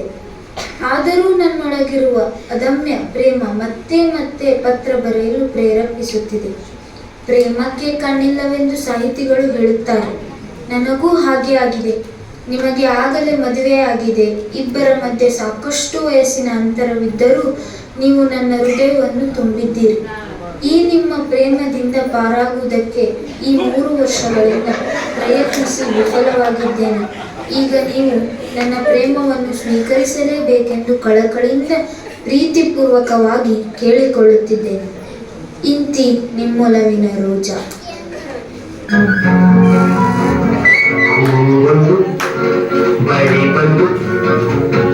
ಆದರೂ ನನ್ನೊಳಗಿರುವ ಅದಮ್ಯ ಪ್ರೇಮ ಮತ್ತೆ ಮತ್ತೆ ಪತ್ರ ಬರೆಯಲು ಪ್ರೇರೇಪಿಸುತ್ತಿದೆ. ಪ್ರೇಮಕ್ಕೆ ಕಣ್ಣಿಲ್ಲವೆಂದು ಸಾಹಿತಿಗಳು ಹೇಳುತ್ತಾರೆ. ನನಗೂ ಹಾಗೆ ಆಗಿದೆ. ನಿಮಗೆ ಆಗಲೇ ಮದುವೆಯಾಗಿದೆ. ಇಬ್ಬರ ಮಧ್ಯೆ ಸಾಕಷ್ಟು ವಯಸ್ಸಿನ ಅಂತರವಿದ್ದರೂ ನೀವು ನನ್ನ ಹೃದಯವನ್ನು ತುಂಬಿದ್ದೀರಿ. ಈ ನಿಮ್ಮ ಪ್ರೇಮದಿಂದ ಪಾರಾಗುವುದಕ್ಕೆ ಈ 3 ವರ್ಷಗಳಿಂದ ಪ್ರಯತ್ನಿಸಿ ವಿಫಲವಾಗಿದ್ದೇನೆ. ಈಗ ನೀವು ನನ್ನ ಪ್ರೇಮವನ್ನು ಸ್ವೀಕರಿಸಲೇಬೇಕೆಂದು ಕಳಕಳಿಯಿಂದ ಪ್ರೀತಿಪೂರ್ವಕವಾಗಿ ಕೇಳಿಕೊಳ್ಳುತ್ತಿದ್ದೇನೆ. ಇಂತಿ ನಿಮ್ಮೊಲವಿನ ರೋಜಾ. ಹೂವೊಂದು ಬಳಿ ಬಂದು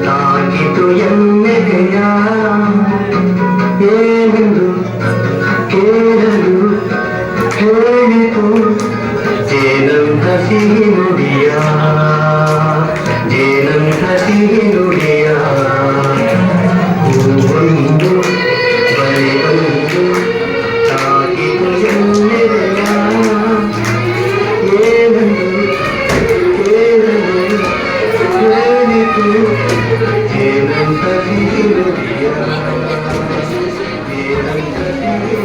ತಾಗಿತು ಎನ್ನೆದೆಯ, ಏನೆಂದು ಕೇಳಲು ಕೇಳಿತು ಜೇನಂತ ಸಿಹಿ ನುಡಿಯ, ಜೇನಂತ ಸಿಹಿ ನುಡಿಯ. ಹೂವೊಂದು ಬಳಿ ಬಂದು ತಾಗಿತು ಎನ್ನೆದೆಯ, ಏನೆಂದು ಕೇಳಲು ಕೇಳಿತು ಜೇನಂತ ಸಿಹಿ ನುಡಿಯ, ಜೇನಂತ ಸಿಹಿ ನುಡಿಯ.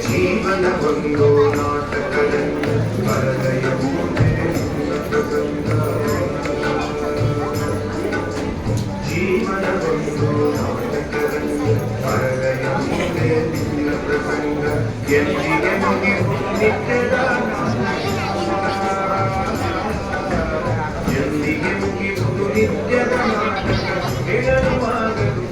ಜೀವನ ಒಂದು ನಾಟಕದಲ್ಲಿ ಪರದಯ ಮುಂದೆ ಪ್ರಸಂಗ. ಜೀವನ ಒಂದು ನಾಟಕದಲ್ಲಿ ಪರದಯ ಮುಂದೆ ನಿನ್ನ ಪ್ರಸಂಗ. ಎಂದಿಗೆ ಮುಗಿಯುವುದು ನಿತ್ಯದ ಎಂದಿಗೆ ಮುಗಿಯುವುದು ನಿತ್ಯದ ನಾಟಕ. ಹೇಳಲು ಆಗದು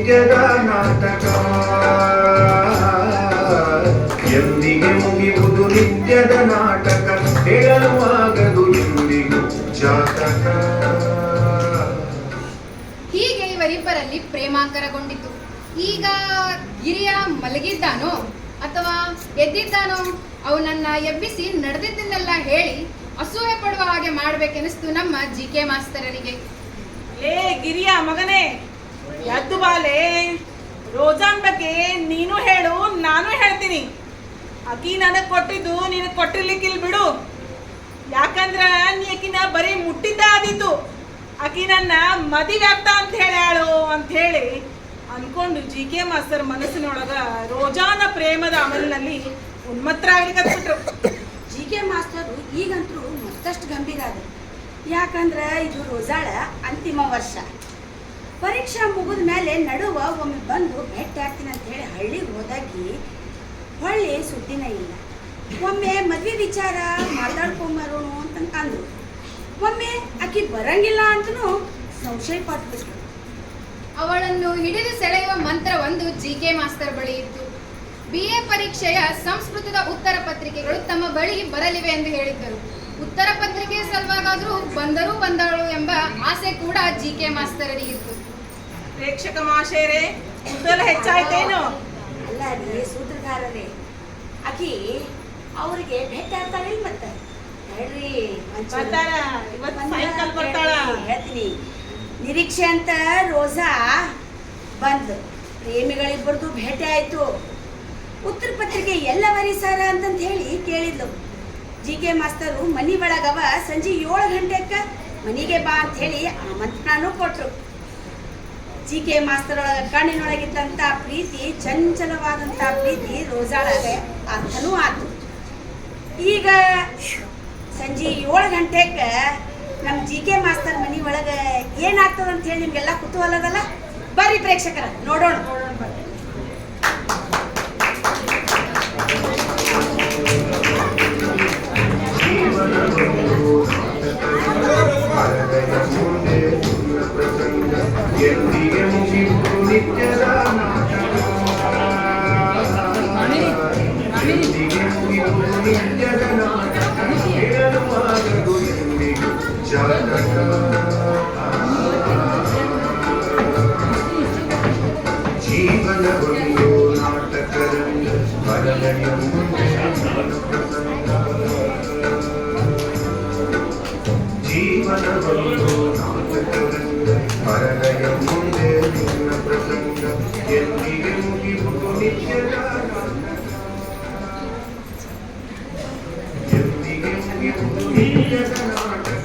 ನಿತ್ಯದ ನಾಟಕ ಎಂದಿಗೆ ಮುಗಿಯುವುದು ನಿತ್ಯದ ನಾಟಕ ಹೇಳಲು ಆಗದು ಎಂದಿಗೂ ಜಾತಕ. ಹೀಗೆ ಇವರಿಬ್ಬರಲ್ಲಿ ಪ್ರೇಮಾಂಕರಗೊಂಡಿತು. ಈಗ ಗಿರಿಯ ಮಲಗಿದ್ದಾನೋ ಅಥವಾ ಎದ್ದಿದ್ದಾನೋ ಅವನನ್ನ ಎಬ್ಬಿಸಿ ನಡೆದಿದ್ದನ್ನೆಲ್ಲ ಹೇಳಿ ಅಸೂಯೆ ಪಡುವ ಹಾಗೆ ಮಾಡ್ಬೇಕೆನಿಸ್ತು ನಮ್ಮ ಜಿಕೆ ಮಾಸ್ತರರಿಗೆ. ಲೇ ಗಿರಿಯ ಮಗನೇ, ಎದ್ದು ಬಾಲೆ. ರೋಜಾನ್ ಬಗ್ಗೆ ನೀನು ಹೇಳು, ನಾನು ಹೇಳ್ತೀನಿ. ಆಕಿ ನನಗ್ ಕೊಟ್ಟಿದ್ದು ನೀನು ಕೊಟ್ಟಿರ್ಲಿಕ್ಕಿಲ್ ಬಿಡು. ಯಾಕಂದ್ರ ನೀ ಆಕಿನ ಬರೀ ಮುಟ್ಟಿದ್ದ ಆದಿತ್ತು. ಆಕಿ ನನ್ನ ಮದುವೆ ಆಗ್ತಾ ಅಂತ ಹೇಳ್ಯಾಳು ಅಂತ ಹೇಳಿ ಅನ್ಕೊಂಡು ಜಿ ಕೆ ಮಾಸ್ತರ್ ಮನಸ್ಸಿನೊಳಗ ರೋಜಾನ ಪ್ರೇಮದ ಅಮಲಿನಲ್ಲಿ ಉನ್ಮತ್ತರಾಗ್ಲಿಕ್ಕತ್ಬಿಟ್ರು. ಜಿ ಕೆ ಮಾಸ್ತರು ಈಗಂತೂ ಮತ್ತಷ್ಟು ಗಂಭೀರ ಆದ. ಯಾಕಂದ್ರೆ ಇದು ರೋಜಾಳ ಅಂತಿಮ ವರ್ಷ. ಪರೀಕ್ಷಾ ಮುಗಿದ ಮೇಲೆ ನಡುವ ಒಮ್ಮೆ ಬಂದು ಭೇಟಿ ಆಗ್ತೀನಿ ಅಂತ ಹೇಳಿ ಹಳ್ಳಿಗೆ ಹೋದಾಗಿ ಹೊಳ್ಳಿ ಸುದ್ದಿನ ಇಲ್ಲ. ಒಮ್ಮೆ ಮದ್ವೆ ವಿಚಾರ ಮಾತಾಡ್ಕೊಂಬರೋಣ ಅಂತ ಅಂದ್ರು. ಒಮ್ಮೆ ಆಕಿ ಬರಂಗಿಲ್ಲ ಅಂತನೂ ಸಂಶಯ ಪಟ್ಬಿಟ್ರು. ಅವಳನ್ನು ಹಿಡಿದು ಸೆಳೆಯುವ ಮಂತ್ರ ಒಂದು ಜಿ ಕೆ ಮಾಸ್ತರ್ ಬಳಿ ಇತ್ತು. BA ಪರೀಕ್ಷೆಯ ಸಂಸ್ಕೃತದ ಉತ್ತರ ಪತ್ರಿಕೆಗಳು ತಮ್ಮ ಬಳಿ ಬರಲಿವೆ ಎಂದು ಹೇಳಿದ್ದರು. ಉತ್ತರ ಪತ್ರಿಕೆ ಸಲುವಾಗಾದ್ರೂ ಬಂದರೂ ಬಂದಳು ಎಂಬ ಆಸೆ ಕೂಡ ಜಿ ಕೆ ಮಾಸ್ತರರಿಗಿತ್ತು. ಪ್ರೇಕ್ಷಕ ಮಹಾಶಯರೇ, ಉದ್ದಲ ಹೆಚ್ಚಾಯ್ತೇನು? ಅಲ್ಲ ರೀ ಸೂತ್ರಧಾರರೇ, ಆಕಿ ಅವರಿಗೆ ಭೇಟಿ ಆಗ್ತಾಳಿಲ್ಲ. ಮತ್ತೆ ಹೇಳ್ರಿ ಹೇಳ್ತೀನಿ. ನಿರೀಕ್ಷೆ ಅಂತ ರೋಜಾ ಬಂದು ಪ್ರೇಮಿಗಳಿಬ್ಬರದು ಭೇಟಿ ಆಯ್ತು. ಉತ್ತರ ಪತ್ರಿಕೆ ಎಲ್ಲ ಬರೀಸಾರ ಅಂತಂತ ಹೇಳಿ ಕೇಳಿದ್ಲು. ಜಿ ಕೆ ಮಾಸ್ತರು ಮನಿ ಒಳಗವ ಸಂಜೆ 7 ಗಂಟೆಗೆ ಮನಿಗೆ ಬಾ ಅಂತ ಹೇಳಿ ಆಮಂತ್ರಣನೂ ಕೊಟ್ರು. ಜಿ ಕೆ ಮಾಸ್ತರ್ ಒಳಗ ಕಣ್ಣಿನೊಳಗಿದ್ದಂಥ ಪ್ರೀತಿ, ಚಂಚಲವಾದಂಥ ಪ್ರೀತಿ ರೋಜಾಳಗೆ ಅರ್ಥನೂ ಆತು. ಈಗ ಸಂಜೆ 7 ಗಂಟೆಗೆ ನಮ್ಮ ಜಿ ಕೆ ಮಾಸ್ತರ್ ಮನಿ ಒಳಗೆ ಏನಾಗ್ತದೆ ಅಂತ ಹೇಳಿ ನಿಮ್ಗೆಲ್ಲ ಕುತೂಹಲದಲ್ಲ. ಬರ್ರಿ ಪ್ರೇಕ್ಷಕರ ನೋಡೋಣ. ಎಂದಿಗೆ ಮುಗಿಯುವುದು ನಿತ್ಯದ ನಾಟಕ ಎಂದಿಗೆ ಮುಗಿಯುವುದು ನಿತ್ಯದ ನಾಟಕ ಹೇಳಲು ಆಗದು ಎಂದಿಗೂ ಜಾತಕ. ಜೀವನ ಒಂದು ನಾಟಕರಂಗ ಬರಲೆಯ ಮುಂದೆ ಪ್ರಸಂಗ. ಜೀವನ ಒಂದು ನಾಟಕರಂಗ ಬರಲೆಯ ಮುಂದೆ ನಿನ್ನ ಪ್ರಸಂಗ ಎಂದಿಗೆ ಮುಗಿಯುವುದು ನಿತ್ಯದ ಎಂದಿಗೆ ಮುಗಿಯುವುದು ನಿತ್ಯದ ನಾಟಕ.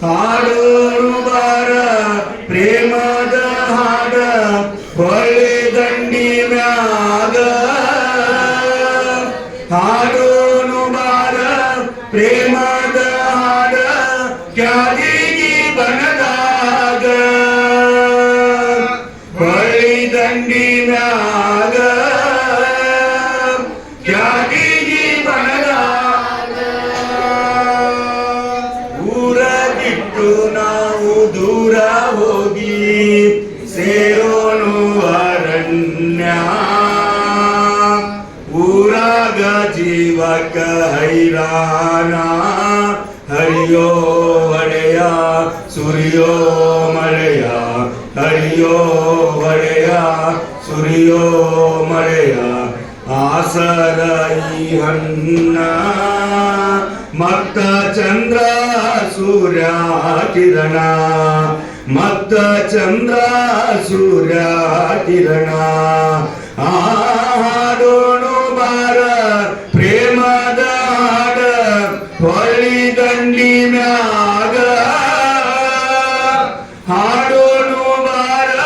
ಹಾಡೋರು ಬಾರ ಪ್ರೇಮದ ಹಾಡ ಹೊಳೆ ದಂಡಿ ಮ್ಯಾಗ. ಹಾಡೋನು ಬಾರ ಪ್ರೇಮದ ಹಾಡ ಕ್ಯಾದಿಗಿ ಬನದಾಗ. ಹೊಳೆ ದಂಡಿ ಮ್ಯಾಗ ಕ್ಯಾದಿಗಿ ಬನದಾಗ. ಊರ ಬಿಟ್ಟು ನಾವು ದೂರ ಹೋಗಿ ಸೇರೋನು ಅರಣ್ಯ. ಊರಾಗ ಜೀವಕ ಹೈರಾಣ. ಹರಿಯೋ ಹೊಳೆಯ ಸುರಿಯೋ ಮಳೆಯ. ಹರಿಯೋ ಹೊಳೆಯ ಸುರಿಯೋ ಮಳೆಯ. ಆಸರ ಈ ಹಣ್ಣ ಮತ್ತ ಚಂದ್ರ ಸೂರ್ಯ ಕಿರಣ. ಮತ್ತ ಚಂದ್ರ ಸೂರ್ಯ ಕಿರಣ. ಹಾಡೋಣು ಬಾರ ಪ್ರೇಮದ ಹಾಡ ಹೊಳಿ ದಂಡಿ ಮ್ಯಾಗ. ಹಾಡೋಣು ಬಾರ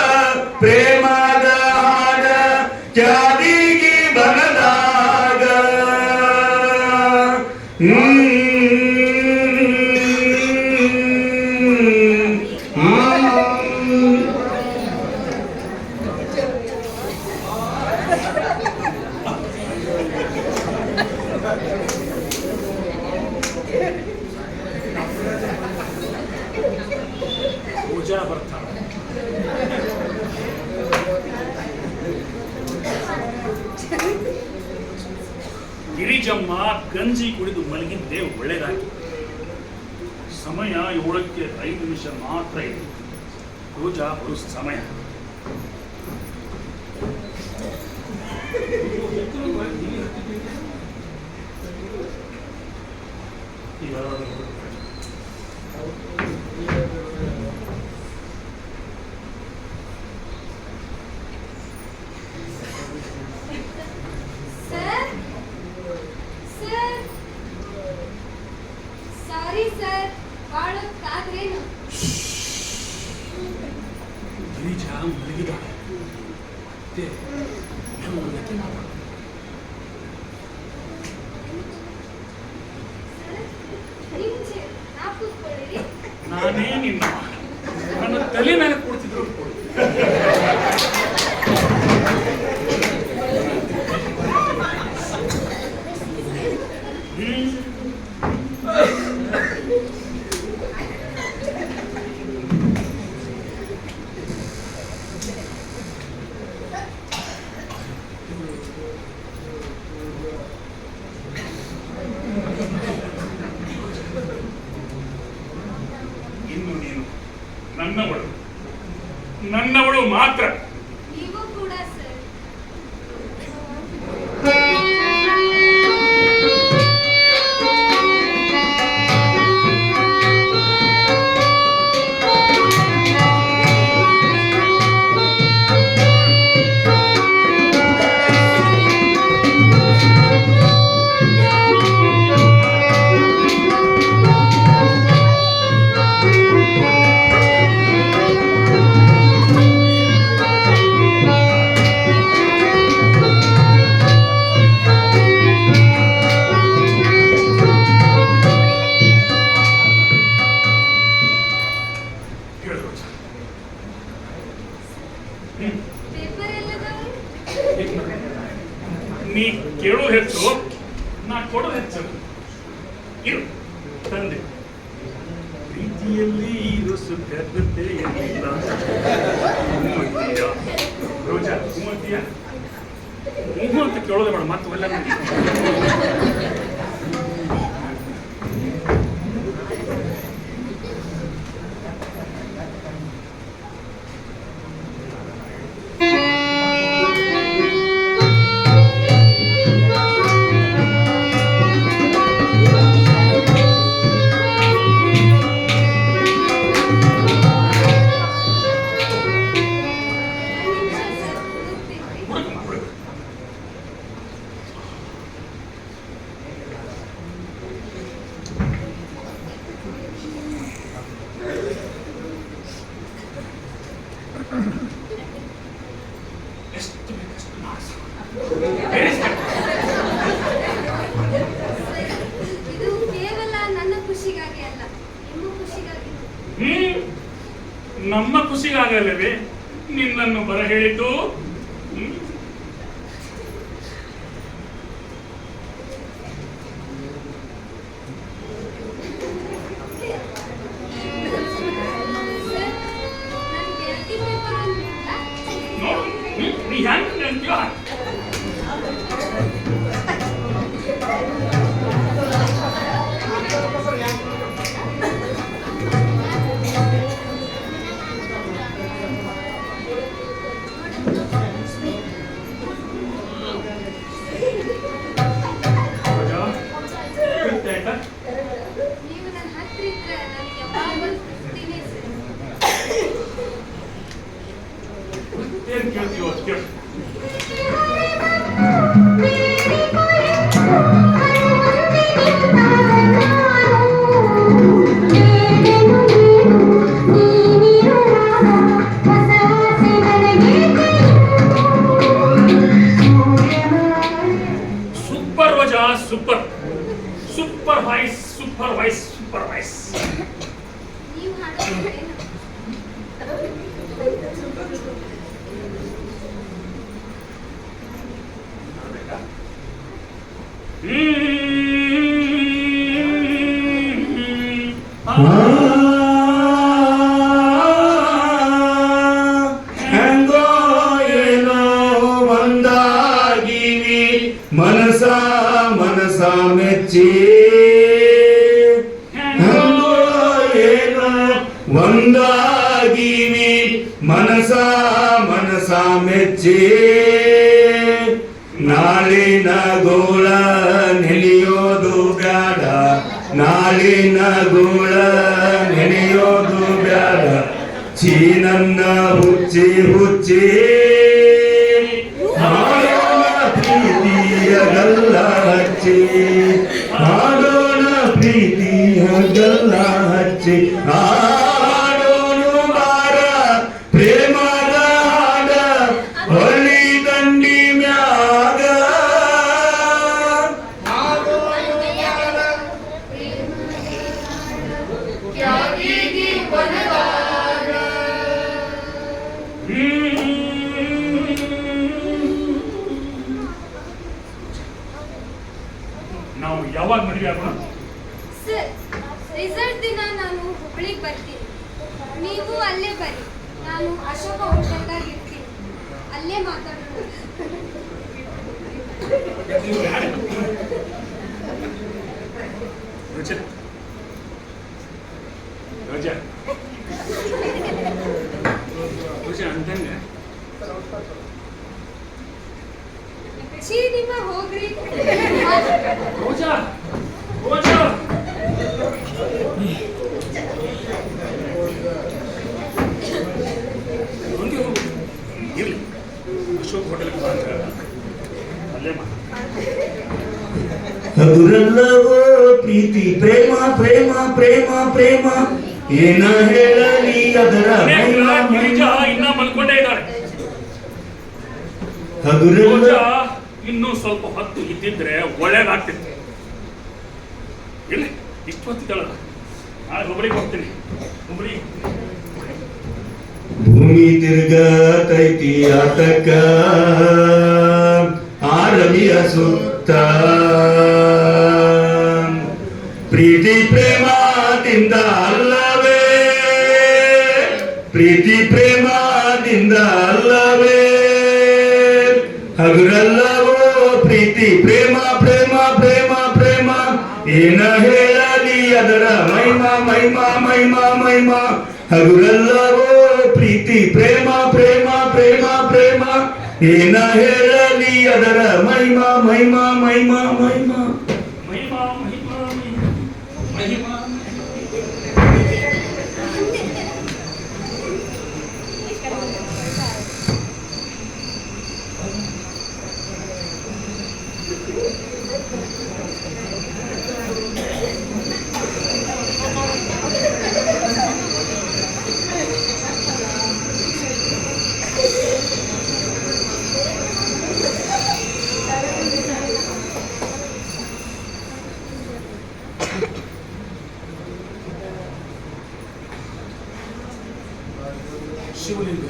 ಪ್ರೇಮದ ಹಾಡ ಕ್ಯಾದಿಗಿ ಬನದಾಗ. ಮಲಗಿದ್ದೇ ಒಳ್ಳೆಯದಾಗಿ. ಸಮಯ 7ಕ್ಕೆ 5 ನಿಮಿಷ ಮಾತ್ರ ಇದೆ. ರೋಜಾ ಬರೋ ಸಮಯ. ಸರ್ ಸರ್ ಸಾರಿ ಸರ್, ಭಾಳ ಹೊತ್ತಾದ್ರೇನು? ಗಿರಿಜಾ ಮಲಗಿದ್ದಾಳೆ. ನಾನೇ ನಿನ್ನ ನನ್ನ ತಲೆ ಮೇಲೆ ಕೊಡ್ತಿದ್ರು. ನನ್ನವಳು ಮಾತ್ರ. ನೀವು ಕೂಡ ಸರ್. ನೀ ಕೇಳೋ ಹೆಚ್ಚು, ನಾ ಕೊಡೋ ಹೆಚ್ಚು. ಇರು ತಂದೆ. ಪ್ರೀತಿಯಲ್ಲಿ ಇರೋ ಸುಖತೆ ಏನಿಲ್ಲ. ರೋಜಾ ಹೂವಂತೀಯ ಹೂ ಅಂತ ಕೇಳೋದೇ ಬೇಡ, ಮತ್ತವೆಲ್ಲ ಇದು ಕೇವಲ ನನ್ನ ಖುಷಿಗಾಗಿ ಅಲ್ಲ, ನಿಮ್ಮ ಖುಷಿಗಾಗಿ. ನಮ್ಮ ಖುಷಿಗಾಗಲ್ಲವೇ ನಿನ್ನನ್ನು ಬರ ಹೇಳಿದ್ದು? ನೀ ಹೆಂಗ್ ನೆನ್ಪಿಯೋ ನೀವು ನನ್ನ ಹತ್ರ ಇದ್ರೆ ನನಗೆ ಯಾವಾಗಲೂ ತೃಪ್ತಿನೇ ಸರ್. ಏನ್ ಕೇಳ್ತೀವೋ ಕೇಳು. ಸೂಪರ್ ವಜಾ, super super voice, super voice, super voice. ನೀವು ಹಾಡೋದೇನು? ಹೆಂಗೋ ಏನೋ ಒಂದಾಗಿವಿ ಮನಸ ಮನಸ ಮೆಚ್ಚಿ ಒಂದಾಗಿವಿ ಮನಸ ಮನಸ ಮೆಚ್ಚಿ ನಾಳಿನ ಗೋಳ ನೆನೆಯೋದು ಬ್ಯಾಡ ನಾಳಿನ ಗೋಳ ನೆನೆಯೋದು ಬ್ಯಾಡ ಚೀನನ್ನ ಹುಚ್ಚಿ ಹುಚ್ಚಿ ಮಾಡೋಣ ಪ್ರೀತಿಯ ಗಲ್ಲ ಹಚ್ಚಿ ಮಾಡೋಣ ಪ್ರೀತಿಯ ಗಲ್ಲ ಹಚ್ಚಿ ಆಡೋಣ ಬಾರ ಪ್ರೇಮದ ಹಾಡ ಹೊಳ್ಳಿ ದಂಡಿ ಮ್ಯಾಗ ನಾವು ಯಾವಾಗ ಮದುವೆ ಆಗೋಣ? ಸರ್, ರಿಸಲ್ಟ್ ದಿನ ನಾನು ಹುಬ್ಳಿಗೆ ಬರ್ತೀನಿ. ನೀವು ಅಲ್ಲೇ ಬರ್ರಿ. ನಾನು ಅಶೋಕ ಹೋಟೆಲ್ದಾಗ ಇರ್ತೀನಿ. ಅಲ್ಲೇ ಮಾತಾಡೋಣ. ಅಂತಂಗ ಛೀ, ನಿಮ್ಮ ಹೋಗ್ರಿ. ರೋಜಾ ರೋಜಾ ಇರ್ಲಿ, ಅಶೋಕ್ ಹೋಟೆಲ್ಗೆ ಬಾ ಅಂತ ಅಲ್ಲೇ ಹಗುರಲ್ಲವೋ ಪ್ರೀತಿ ಪ್ರೇಮ ಪ್ರೇಮ ಪ್ರೇಮ ಪ್ರೇಮ ಏನ ಹೇಳಲಿ ಅದರ ಗಿರಿಜಾ ಇನ್ನ ಮಲ್ಕೊಂಡೇ ಇದ್ದಾಳೆ. ಹಗುರಲ್ಲ ರೋಜಾ ಇನ್ನೂ ಸ್ವಲ್ಪ ಹೊತ್ತು ಇದ್ದಿದ್ರೆ ಒಳ್ಳೇದಾಗ್ತಿತ್ತು. ಇಲ್ಲಿ ಇಷ್ಟು ಹೊತ್ತಿದ್ದಾಳಲ್ಲ, ನಾಳೆ ಹುಬ್ಳಿಗೆ ಹೋಗ್ತೀನಿ. ಹುಬ್ಳಿ ಭೂಮಿ ತಿರ್ಗತೈತಿ ಆತಕ ಆರವಿಯ ಸುತ್ತ ಪ್ರೀತಿ ಪ್ರೇಮದಿಂದ ಅಲ್ಲವೇ ಪ್ರೀತಿ ಪ್ರೇಮದಿಂದ ಅಲ್ಲವೇ ಹಗುರಲ್ಲವೋ ಪ್ರೀತಿ ಪ್ರೇಮ ಪ್ರೇಮ ಪ್ರೇಮ ಪ್ರೇಮ ಏನ ಹೇಳಲಿ ಅದರ ಮಹಿಮಾ ಮಹಿಮಾ ಮಹಿಮಾ ಮಹಿಮಾ ಹಗುರಲ್ಲವೋ ಪ್ರೀತಿ ಪ್ರೇಮ ಪ್ರೇಮ ಪ್ರೇಮ ಪ್ರೇಮ ಏನ ಹೇಳಲಿ ಅದರ ಮಹಿಮಾ ಮಹಿಮಾ ಮಹಿಮಾ ಮಹಿಮಾ ಮಹಿಮಾ ಮಹಿಮಾ ಮಹಿಮಾ ಶಿವಲಿಂಗ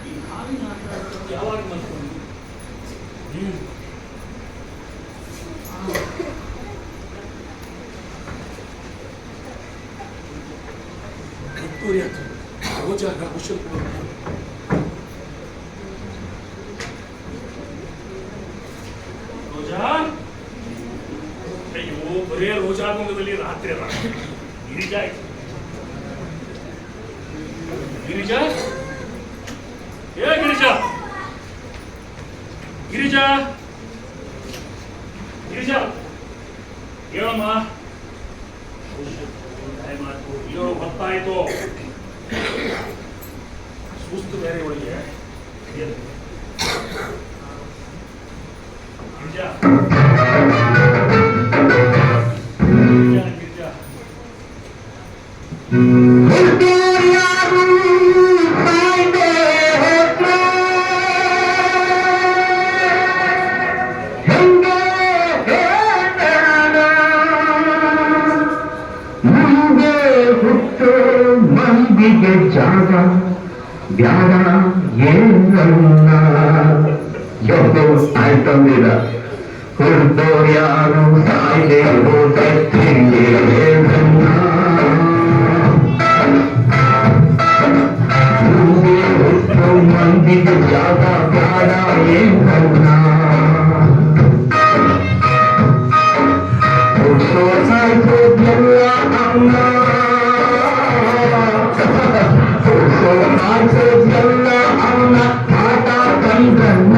ಈ ಹಾವಿನ ಆಟ ಆಡೋದು ಯಾವಾಗ ಮಲ್ಕೊಂಡು ರೋಜಾ ಕುಶಲ್ ರೋಜಾ ಅಯ್ಯೋ ಬರೇ ರೋಜಾ ಮುಂಗದಲ್ಲಿ ರಾತ್ರಿ ಅಲ್ಲ. ಗಿರಿಜಾ ಗಿರಿಜಾ ಏ ಗಿರಿಜಾ ಗಿರಿಜಾ ಗಿರಿಜಾ ಹೇಳಮ್ಮ. ಏಳು ಹೊತ್ತಾಯ್ತು, ಸುಸ್ತು ಬೇರೆ ಒಳಗೆ. ಗಿರಿಜಾ ಗಿರಿಜಾ ಮಂದಿಗೆ ಜಾಗ ಬ್ಯಾಡ ಏನಲ್ಲ ಯಾವುದು ಆಯ್ತಂದಿರ ಹುಡ್ದೋರ್ ಯಾರು ಸಾಯ್ದೆ ಹೋದಕ್ಕಿಂಗೆ ಮಂದಿಗೆ ಜಾಗ ಬ್ಯಾಡ ಏನಲ್ಲ ಮಾಡ್ಸೋದ್ಯಲ್ಲ ಅವನ ಆಟ ಕಂಡ್ರನ್ನ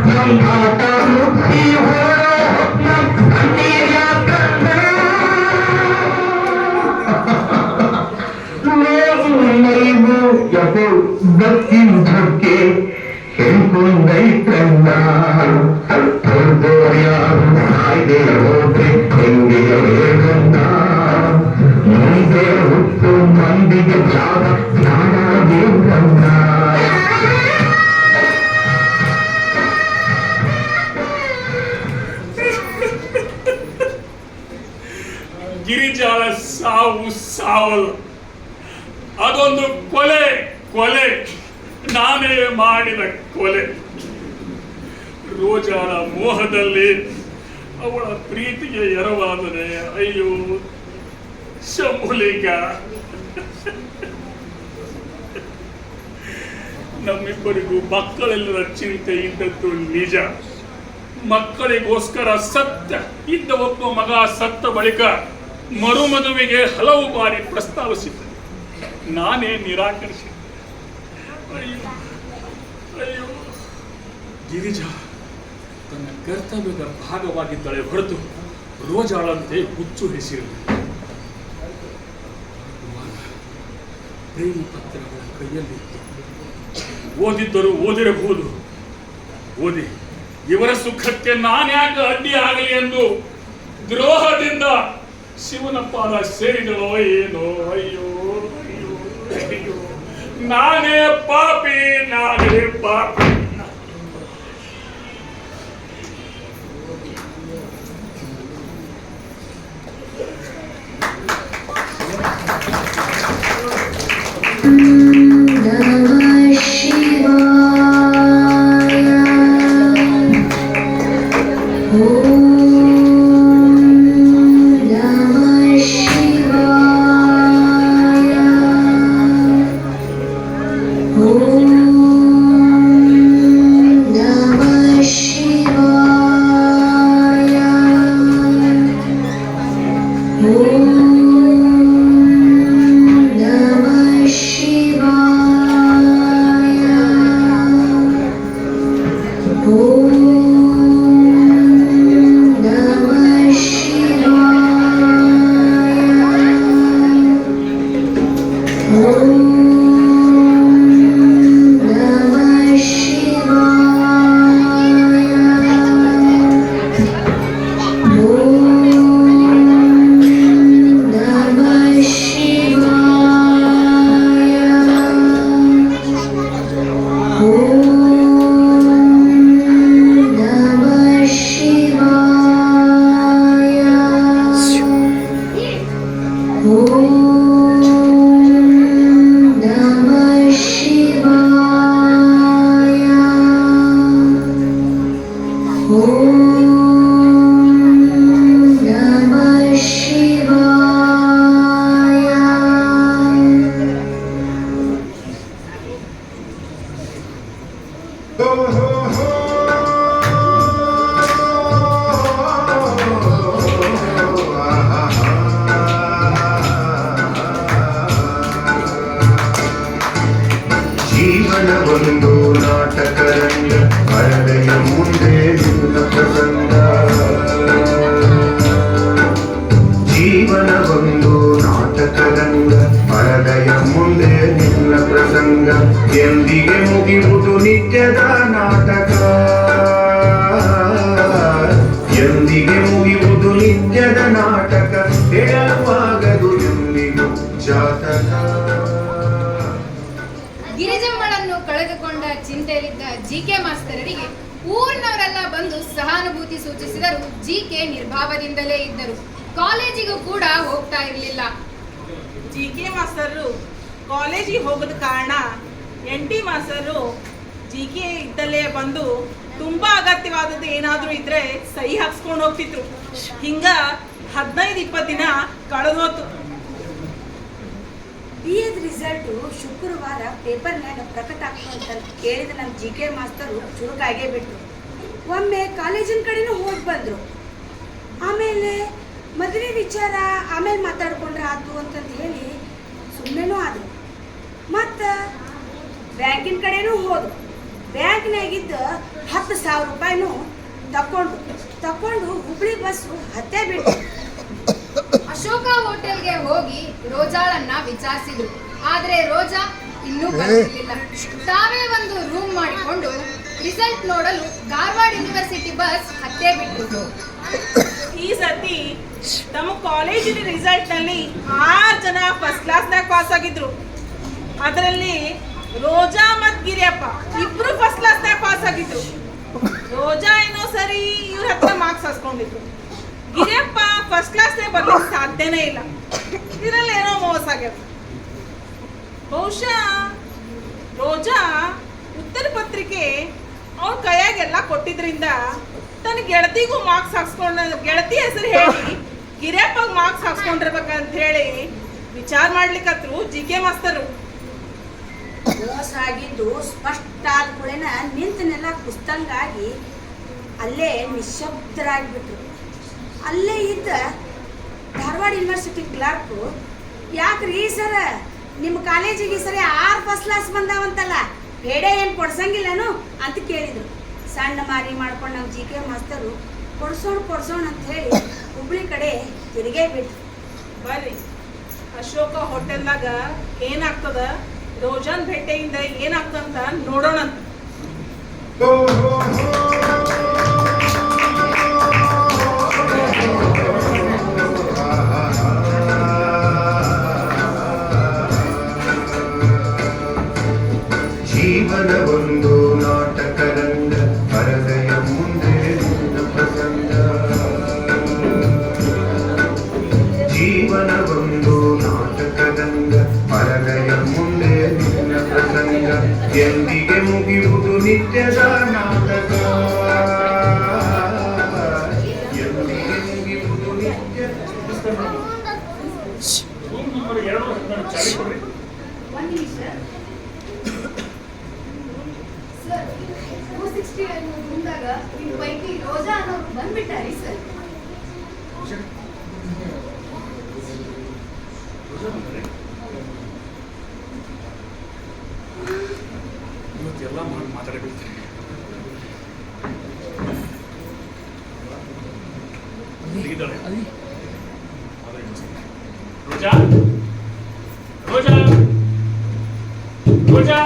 ನಮ್ ಆಟ ಮುಕ್ತಿ ಹೊರೋ ನಮ್ ಕಣ್ಣೀರ ಕಂಡ ನೀವು ಯಹೋ ಬಕ್ಕಿನ ಧಕ್ಕೆ ಹೇಳ್ಕೊಂಡೈತ್ರನ್ನ ಯಾರು ಸಾಯ್ದೆ ಹೋದ್ರೆ ಹೆಂಗೆ ಹೇಳನ್ನ ಮುಂದೆ ಹುಟ್ಟು ಮಂದಿಗೆ ಜಾಗ ನಾಡಬೇಕನ್ನ ಗಿರಿಜಾಳ ಸಾವು ಸಾವಲ್ಲ, ಅದೊಂದು ಕೊಲೆ. ಕೊಲೆ ನಾನೇ ಮಾಡಿದ ಕೊಲೆ. ರೋಜಾಳ ಮೋಹದಲ್ಲಿ ಅವಳ ಪ್ರೀತಿಗೆ ಎರವಾದರೆ ಅಯ್ಯೋ ಶಂಭುಲಿಂಗ. ನಮ್ಮಿಬ್ಬರಿಗೂ ಮಕ್ಕಳೆಲ್ಲರ ಚಿಂತೆ ಇದ್ದದ್ದು ನಿಜ. ಮಕ್ಕಳಿಗೋಸ್ಕರ ಸತ್ತ ಇದ್ದ ಒಬ್ಬ ಮಗ ಸತ್ತ ಬಳಿಕ ಮರುಮದುವೆಗೆ ಹಲವು ಬಾರಿ ಪ್ರಸ್ತಾವಿಸಿದ್ದೆ. ನಾನೇ ನಿರಾಕರಿಸಿದ್ದೆ. ಅಯ್ಯೋ ಅಯ್ಯೋ, ಗಿರಿಜಾ ತನ್ನ ಕರ್ತವ್ಯದ ಭಾಗವಾಗಿದ್ದಳೆ ಹೊರತು ರೋಜಾಳಂತೆ ಹುಚ್ಚು ಹೆಸರಿಲ್ಲ. ಪ್ರೇಮ ಪತ್ರಗಳ ಕೈಯಲ್ಲಿತ್ತು. ಓದಿದ್ದರೂ ಓದಿರಬಹುದು. ಓದಿ ಇವರ ಸುಖಕ್ಕೆ ನಾನ್ಯಾಕೆ ಅಡ್ಡಿ ಆಗಲಿ ಎಂದು ದ್ರೋಹದಿಂದ ಶಿವನ ಪಾದ ಸೇರಿದಳೋ ಏನೋ. ಅಯ್ಯೋ ಅಯ್ಯೋ ಅಯ್ಯೋ, ನಾನೇ ಪಾಪಿ, ನಾನೇ ಪಾಪಿ. ಜೀವನವೊಂದು ನಾಟಕರಂಗ, ಪರದೆಯ ಮುಂದೆ ನಿನ್ನ ಪ್ರಸಂಗ. ಜೀವನವೊಂದು ನಾಟಕರಂಗ, ಪರದೆಯ ಮುಂದೆ ನಿನ್ನ ಪ್ರಸಂಗ. ಎಂದಿಗೆ ಮುಗಿಯುವುದು ನಿತ್ಯದ ನಾಟಕ, ಎಂದಿಗೆ ಮುಗಿಯುವುದು ನಿತ್ಯದ ನಾಟಕ. ಹೇಳುವಾಗದು ಎಂದಿಗೂ ಜಾತಕ. ಗಿರಿಜಮ್ಮಳನ್ನು ಕಳೆದುಕೊಂಡ ಚಿಂತೆಯಲ್ಲಿದ್ದ ಜಿಕೆ ಮಾಸ್ತರರಿಗೆ ಊರಿನವರೆಲ್ಲ ಬಂದು ಸಹಾನುಭೂತಿ ಸೂಚಿಸಿದರು. ಜಿಕೆ ನಿರ್ಭಾವದಿಂದಲೇ ಇದ್ದರು. ಕಾಲೇಜಿಗೂ ಕೂಡ ಹೋಗ್ತಾ ಇರಲಿಲ್ಲ. ಜಿಕೆ ಮಾಸ್ತರು ಕಾಲೇಜಿಗೆ ಹೋಗೋದ ಕಾರಣ NT ಮಾಸ್ತರು ಜಿಕೆ ಇದ್ದಲ್ಲೇ ಬಂದು ತುಂಬಾ ಅಗತ್ಯವಾದದ್ದು ಏನಾದ್ರೂ ಇದ್ರೆ ಸಹಿ ಹಾಕ್ಸ್ಕೊಂಡು ಹೋಗ್ತಿದ್ರು. ಹಿಂಗ 15-20 ದಿನ ಕಳೆದೋತು. BA ರಿಸಲ್ಟು ಶುಕ್ರವಾರ ಪೇಪರ್ನಾಗ ಪ್ರಕಟ ಆಗ್ತದೆ ಅಂತ ಕೇಳಿದ ನಮ್ಮ ಜಿಕೆ ಮಾಸ್ತರು ಚುರುಕಾಗೇ ಬಿಟ್ರು. ಒಮ್ಮೆ ಕಾಲೇಜಿನ ಕಡೆನೂ ಹೋಗಿ ಬಂದರು. ಆಮೇಲೆ ಮದುವೆ ವಿಚಾರ ಆಮೇಲೆ ಮಾತಾಡ್ಕೊಂಡ್ರೆ ಆಯ್ತು ಅಂತಂದು ಹೇಳಿ ಸುಮ್ಮನೆನೂ ಆದರು. ಮತ್ತು ಬ್ಯಾಂಕಿನ ಕಡೆನೂ ಹೋದ್ರು. ಬ್ಯಾಂಕ್ನಾಗಿದ್ದ 10,000 ರೂಪಾಯಿನೂ ತಕೊಂಡು ಹುಬ್ಳಿ ಬಸ್ಸು ಹತ್ತೇ ಬಿಟ್ಟು ಅಶೋಕ ಹೋಟೆಲ್ಗೆ ಹೋಗಿ ರೋಜಾಳನ್ನ ವಿಚಾರಿಸಿದ್ರು. ಆದ್ರೆ ರೋಜಾ ಇನ್ನೂ ಬಂದಿರಲಿಲ್ಲ. ತಾವೇ ಒಂದು ರೂಮ್ ಮಾಡಿಕೊಂಡು ರಿಸಲ್ಟ್ ನೋಡಲು ಧಾರವಾಡ ಯೂನಿವರ್ಸಿಟಿ ಬಸ್ ಹತ್ತೇ ಬಿಟ್ರು. ಈ ಸತಿ ತಮ್ಮ ಕಾಲೇಜಿನ ರಿಸಲ್ಟ್ ನಲ್ಲಿ 6 ಜನ ಫಸ್ಟ್ ಕ್ಲಾಸ್ನಾಗ ಪಾಸ್ ಆಗಿದ್ರು. ಅದರಲ್ಲಿ ರೋಜಾ ಮತ್ ಗಿರಿಯಪ್ಪ ಇಬ್ರು ಫಸ್ಟ್ ಕ್ಲಾಸ್ನಾಗ ಪಾಸ್ ಆಗಿದ್ರು. ರೋಜಾ ಏನೋ ಸರಿ ಇವ್ರ ಹತ್ರ ಮಾರ್ಕ್ಸ್ ಹಾಸ್ಕೊಂಡಿದ್ರು. ಗಿರಿಯಪ್ಪ ಫಸ್ಟ್ ಕ್ಲಾಸ್ನೇ ಬರ್ಲಿಕ್ಕೆ ಸಾಧ್ಯನೇ ಇಲ್ಲ. ಇದರಲ್ಲಿ ಏನೋ ಮೋಸ ಆಗ್ಯದ. ಬಹುಶಃ ರೋಜಾ ಉತ್ತರ ಪತ್ರಿಕೆ ಅವ್ರ ಕೈಯಾಗೆಲ್ಲ ಕೊಟ್ಟಿದ್ರಿಂದ ತನ್ನ ಗೆಳತಿಗೂ ಮಾರ್ಕ್ಸ್ ಗೆಳತಿ ಹೆಸರು ಹೇಳಿ ಗಿರಿಯಪ್ಪಗ ಮಾರ್ಕ್ಸ್ ಹಾಕ್ಸ್ಕೊಂಡಿರ್ಬೇಕಂತ ಹೇಳಿ ವಿಚಾರ ಮಾಡ್ಲಿಕ್ಕತ್ರು ಜಿಕೆ ಮಾಸ್ತರು. ಮೋಸ ಆಗಿದ್ದು ಸ್ಪಷ್ಟ ಆದ ಕೂಡೇನ ನಿಂತನೆಲ್ಲ ಕುಸ್ತಂಗಾಗಿ ಅಲ್ಲೇ ನಿಶಬ್ದರಾಗಿಬಿಟ್ರು. ಅಲ್ಲೇ ಇದ್ದ ಧಾರವಾಡ ಯೂನಿವರ್ಸಿಟಿ ಕ್ಲರ್ಕು, ಯಾಕ್ರಿ ಸರ ನಿಮ್ಮ ಕಾಲೇಜಿಗೆ ಸರಿ 6 ಫಸ್ಟ್ ಕ್ಲಾಸ್ ಬಂದಾವಂತಲ್ಲ, ಬೇಡ ಏನು ಕೊಡ್ಸಂಗಿಲ್ಲನು ಅಂತ ಕೇಳಿದ್ರು. ಸಣ್ಣ ಮಾರಿ ಮಾಡ್ಕೊಂಡು ನಮ್ಮ ಜಿಕೆ ಮಾಸ್ತರು ಕೊಡ್ಸೋಣ ಅಂತ ಹೇಳಿ ಹುಬ್ಳಿ ಕಡೆ ತಿರುಗೇ ಬಿಟ್ರು. ಬರ್ರಿ ಅಶೋಕ ಹೋಟೆಲ್ದಾಗ ಏನಾಗ್ತದ, ರೋಜಾನ್ ಭೇಟೆಯಿಂದ ಏನಾಗ್ತಂತ ನೋಡೋಣಂತ. ಜೀವನ ಒಂದು ನಾಟಕದಂಡ ಪರದೆಯ ಮುಂದೆ ನಿನ್ನ ಪ್ರಸಂಗ. ಜೀವನ ಒಂದು ನಾಟಕದಂಡ ಪರದೆಯ ಮುಂದೆ ನಿನ್ನ ಪ್ರಸಂಗ. ಎಂದಿಗೆ ಮುಗಿಯುವುದು ನಿತ್ಯದ ನಾಟಕ, ಎಂದಿಗೆ ಮುಗಿಯುವುದು ನಿತ್ಯ. ರೂಮ್ ನಂಬರ್ 214 ಚಾವಿ ಕೊಡ್ರಿ. ಒಂದು ನಿಮಿಷ ಸರ್, 260 ಮುಂದಾಗ ನಿಮ್ಮ ಪೈಕಿ ರೋಜಾ ಅನ್ನೋರು ಬಂದ್ಬಿಟ್ಟಾರಿ ಸರ್. ಇವತ್ತೆಲ್ಲ ಮಾತಾಡಬೇಕು. ರೋಜಾ ರೋಜಾ ರೋಜಾ